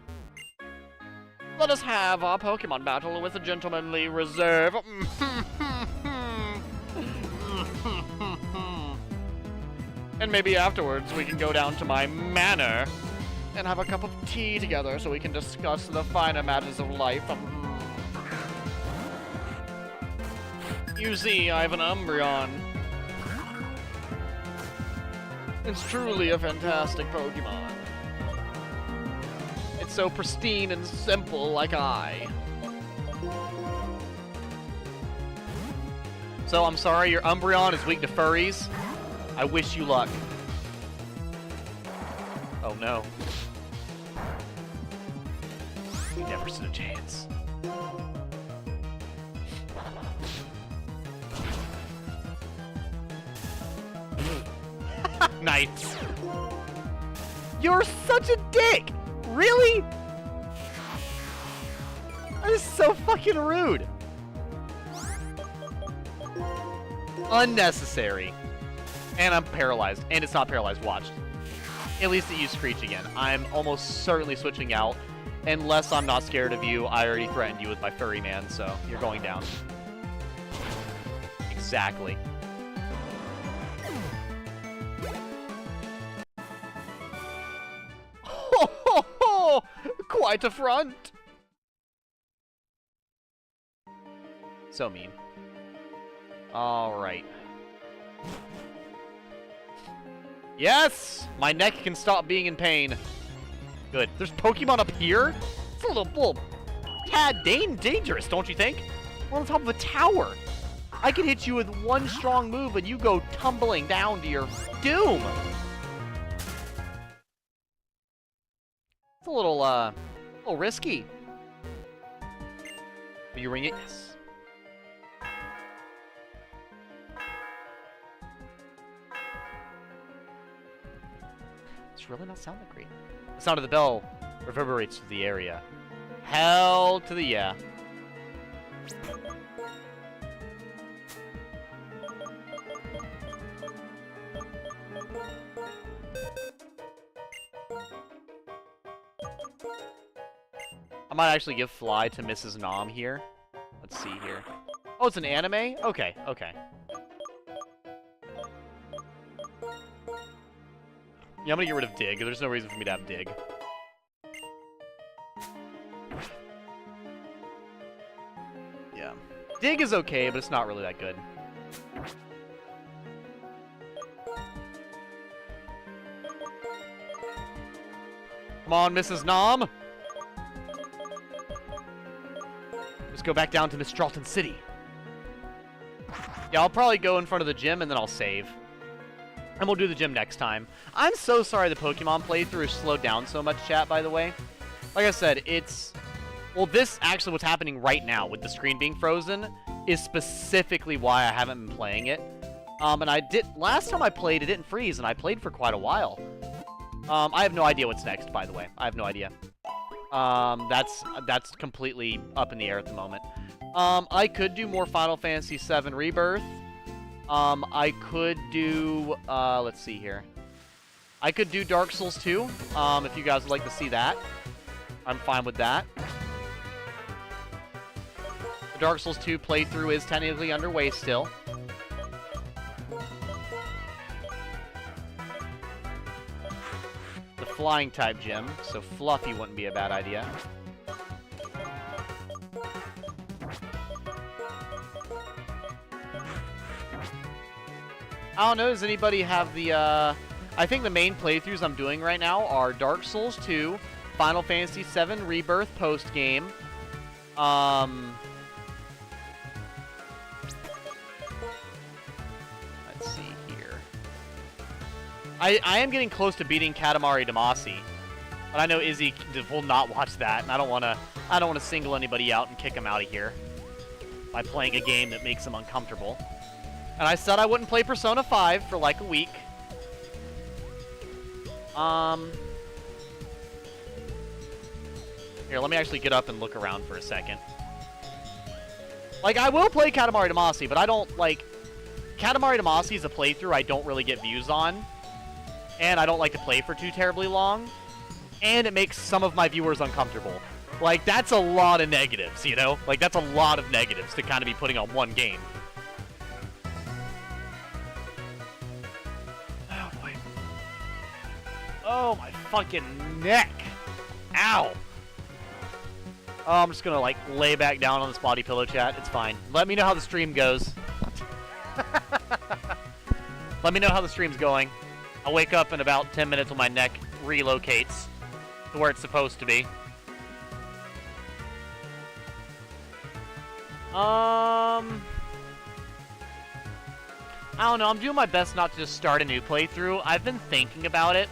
Let us have our Pokemon battle with a gentlemanly reserve. And maybe afterwards we can go down to my manor and have a cup of tea together so we can discuss the finer matters of life. You see, I have an Umbreon. It's truly a fantastic Pokemon. It's so pristine and simple like I. So I'm sorry, your Umbreon is weak to furries. I wish you luck. Oh no. You never stood a chance. Nice. You're such a dick! Really? That is so fucking rude. Unnecessary. And I'm paralyzed. And it's not paralyzed. Watch. At least it used Screech again. I'm almost certainly switching out. Unless I'm not scared of you. I already threatened you with my furry man, so you're going down. Exactly. Ho ho ho! Quite a front! So mean. Alright. Yes! My neck can stop being in pain. Good. There's Pokemon up here? It's a little tad dangerous, don't you think? We're on top of a tower. I can hit you with one strong move and you go tumbling down to your doom. It's a little risky. Will you ring it? Yes. It's really not sounding great. The sound of the bell reverberates through the area. Hell to the yeah. I might actually give Fly to Mrs. Nom here. Let's see here. Oh, it's an anime? Okay, okay. Yeah, I'm gonna get rid of Dig. There's no reason for me to have Dig. Yeah. Dig is okay, but it's not really that good. Come on, Mrs. Nom! Let's go back down to Miss Stralton City. Yeah, I'll probably go in front of the gym and then I'll save. And we'll do the gym next time. I'm so sorry the Pokemon playthrough slowed down so much, chat, by the way. Like I said, it's... Well, this, actually, what's happening right now with the screen being frozen is specifically why I haven't been playing it. And I did... Last time I played, it didn't freeze, and I played for quite a while. I have no idea what's next, by the way. I have no idea. That's completely up in the air at the moment. I could do more Final Fantasy VII Rebirth. I could do, let's see here. I could do Dark Souls 2, if you guys would like to see that. I'm fine with that. The Dark Souls 2 playthrough is technically underway still. The flying type gym, so Fluffy wouldn't be a bad idea. I don't know, does anybody have the, I think the main playthroughs I'm doing right now are Dark Souls 2, Final Fantasy VII Rebirth post-game, let's see here. I am getting close to beating Katamari Damacy, but I know Izzy will not watch that, and I don't want to single anybody out and kick him out of here by playing a game that makes him uncomfortable. And I said I wouldn't play Persona 5 for like a week. Here, let me actually get up and look around for a second. Like, I will play Katamari Damacy, but I don't, like... Katamari Damacy is a playthrough I don't really get views on. And I don't like to play for too terribly long. And it makes some of my viewers uncomfortable. Like, that's a lot of negatives, you know? Like, that's a lot of negatives to kind of be putting on one game. Oh, my fucking neck. Ow. Oh, I'm just gonna, like, lay back down on this body pillow, chat. It's fine. Let me know how the stream goes. Let me know how the stream's going. I'll wake up in about 10 minutes when my neck relocates to where it's supposed to be. I don't know. I'm doing my best not to just start a new playthrough. I've been thinking about it.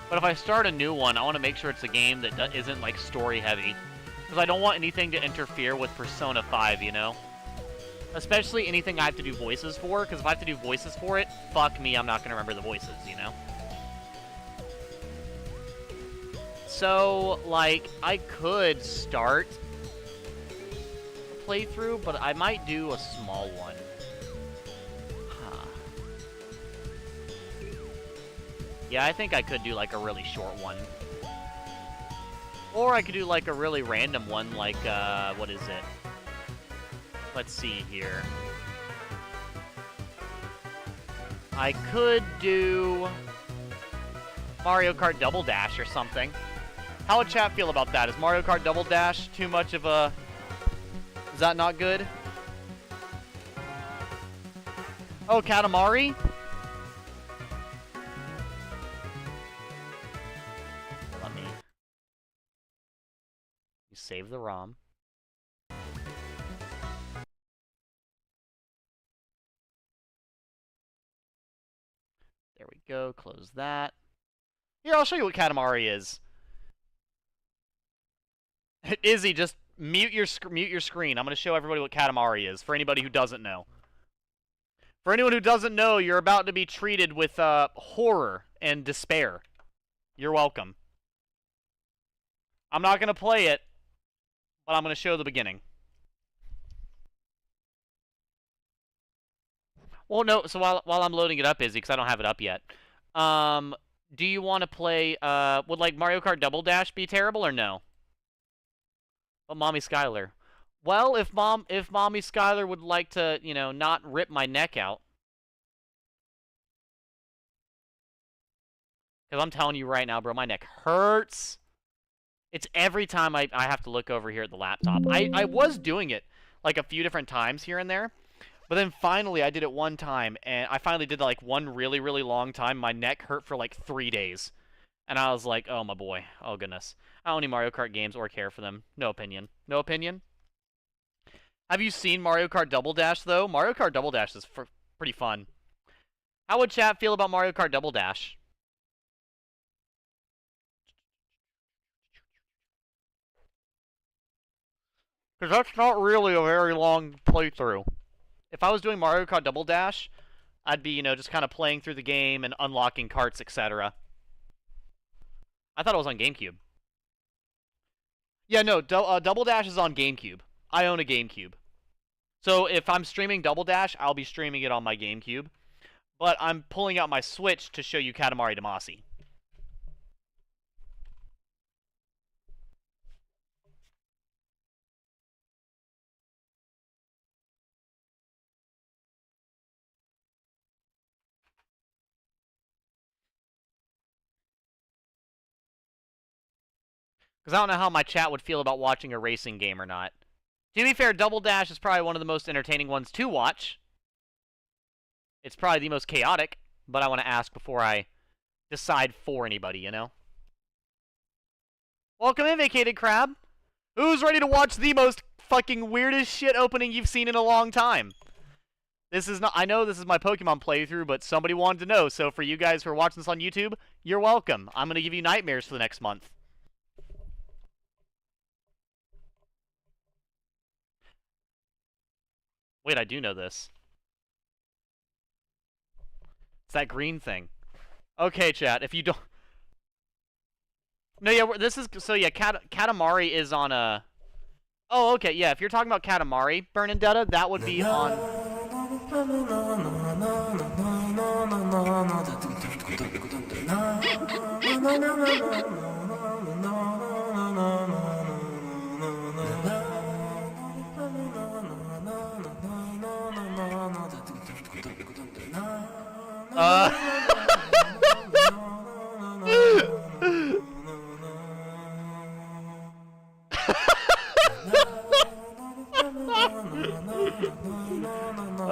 But if I start a new one, I want to make sure it's a game that isn't, like, story-heavy. Because I don't want anything to interfere with Persona 5, you know? Especially anything I have to do voices for, because if I have to do voices for it, fuck me, I'm not going to remember the voices, you know? So, like, I could start a playthrough, but I might do a small one. Yeah, I think I could do, like, a really short one. Or I could do, like, a really random one, like, what is it? Let's see here. I could do Mario Kart Double Dash or something. How would chat feel about that? Is Mario Kart Double Dash too much of a... Is that not good? Oh, Katamari? Let me save the ROM. There we go. Close that. Here, I'll show you what Katamari is. Izzy, just mute your screen. I'm going to show everybody what Katamari is, for anybody who doesn't know. For anyone who doesn't know, you're about to be treated with horror and despair. You're welcome. I'm not going to play it, but I'm going to show the beginning. Well, no, so while I'm loading it up, Izzy, because I don't have it up yet, do you want to play, would, like, Mario Kart Double Dash be terrible, or no? But Mommy Skylar. Well, if Mommy Skylar would like to, you know, not rip my neck out. Because I'm telling you right now, bro, my neck hurts. It's every time I have to look over here at the laptop. I was doing it, like, a few different times here and there. But then finally, I did it one time, and I finally did, like, one really, really long time. My neck hurt for, like, 3 days. And I was like, oh, my boy. Oh, goodness. I don't need Mario Kart games or care for them. No opinion. No opinion? Have you seen Mario Kart Double Dash, though? Mario Kart Double Dash is pretty fun. How would chat feel about Mario Kart Double Dash? Because that's not really a very long playthrough. If I was doing Mario Kart Double Dash, I'd be, you know, just kind of playing through the game and unlocking carts, etc. I thought it was on GameCube. Yeah, no, Double Dash is on GameCube. I own a GameCube. So if I'm streaming Double Dash, I'll be streaming it on my GameCube. But I'm pulling out my Switch to show you Katamari Damacy. Because I don't know how my chat would feel about watching a racing game or not. To be fair, Double Dash is probably one of the most entertaining ones to watch. It's probably the most chaotic, but I want to ask before I decide for anybody, you know? Welcome in, Vacated Crab. Who's ready to watch the most fucking weirdest shit opening you've seen in a long time? This is not, I know this is my Pokemon playthrough, but somebody wanted to know, so for you guys who are watching this on YouTube, you're welcome. I'm going to give you nightmares for the next month. Wait, I do know this. It's that green thing. Okay, chat, if you don't... No, yeah, this is... So, yeah, Katamari is on a... Oh, okay, yeah, if you're talking about Katamari, Bernadetta, that would be on...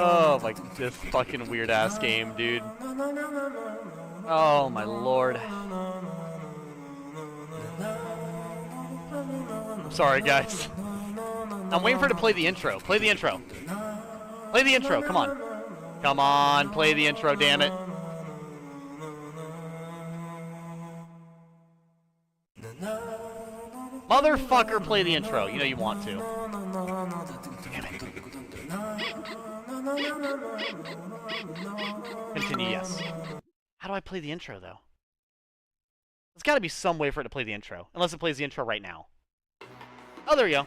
Oh my, this fucking weird ass game, dude. Oh my lord. I'm sorry, guys. I'm waiting for her to play the intro. Play the intro. Play the intro, come on. Come on, play the intro, damn it. Motherfucker, play the intro. You know you want to. Damn it. Continue, yes. How do I play the intro, though? There's got to be some way for it to play the intro. Unless it plays the intro right now. Oh, there we go.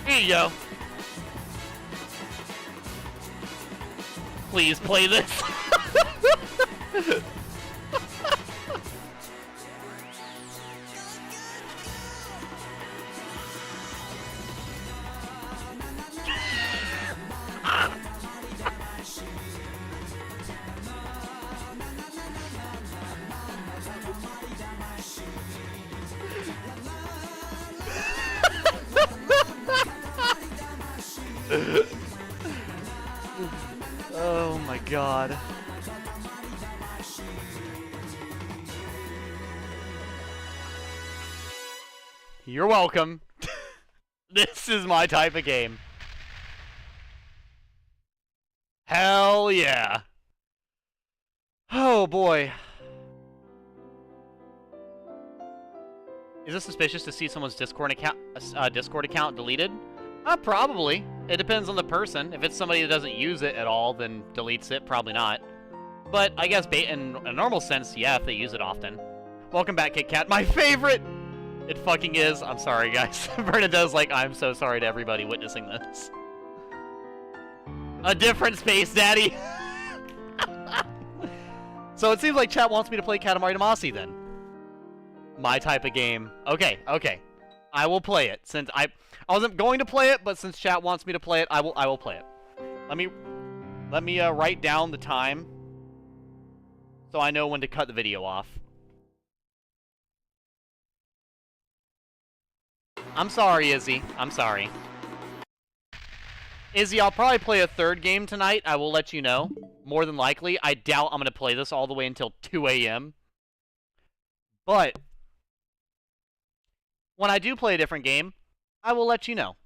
Here you go. Please play this. god. You're welcome. This is my type of game. Hell yeah. Oh boy. Is it suspicious to see someone's Discord account deleted? Probably. It depends on the person. If it's somebody that doesn't use it at all, then deletes it. Probably not. But I guess in a normal sense, yeah, if they use it often. Welcome back, Kit Kat. My favorite! It fucking is. I'm sorry, guys. Bernadette's like, I'm so sorry to everybody witnessing this. A different space, daddy! So it seems like chat wants me to play Katamari Damacy, then. My type of game. Okay, okay. I will play it. Since I wasn't going to play it, but since chat wants me to play it, I will play it. Let me write down the time so I know when to cut the video off. I'm sorry, Izzy. I'm sorry. Izzy, I'll probably play a third game tonight. I will let you know. More than likely. I doubt I'm going to play this all the way until 2 a.m. But when I do play a different game, I will let you know.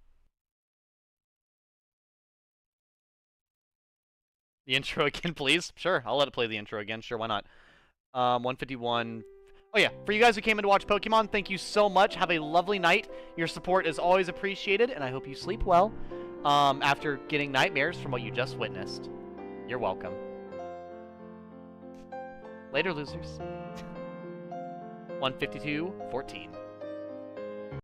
The intro again, please. Sure, I'll let it play the intro again. Sure, why not? 151... Oh yeah, for you guys who came in to watch Pokemon, thank you so much. Have a lovely night. Your support is always appreciated, and I hope you sleep well after getting nightmares from what you just witnessed. You're welcome. Later, losers. 152:14.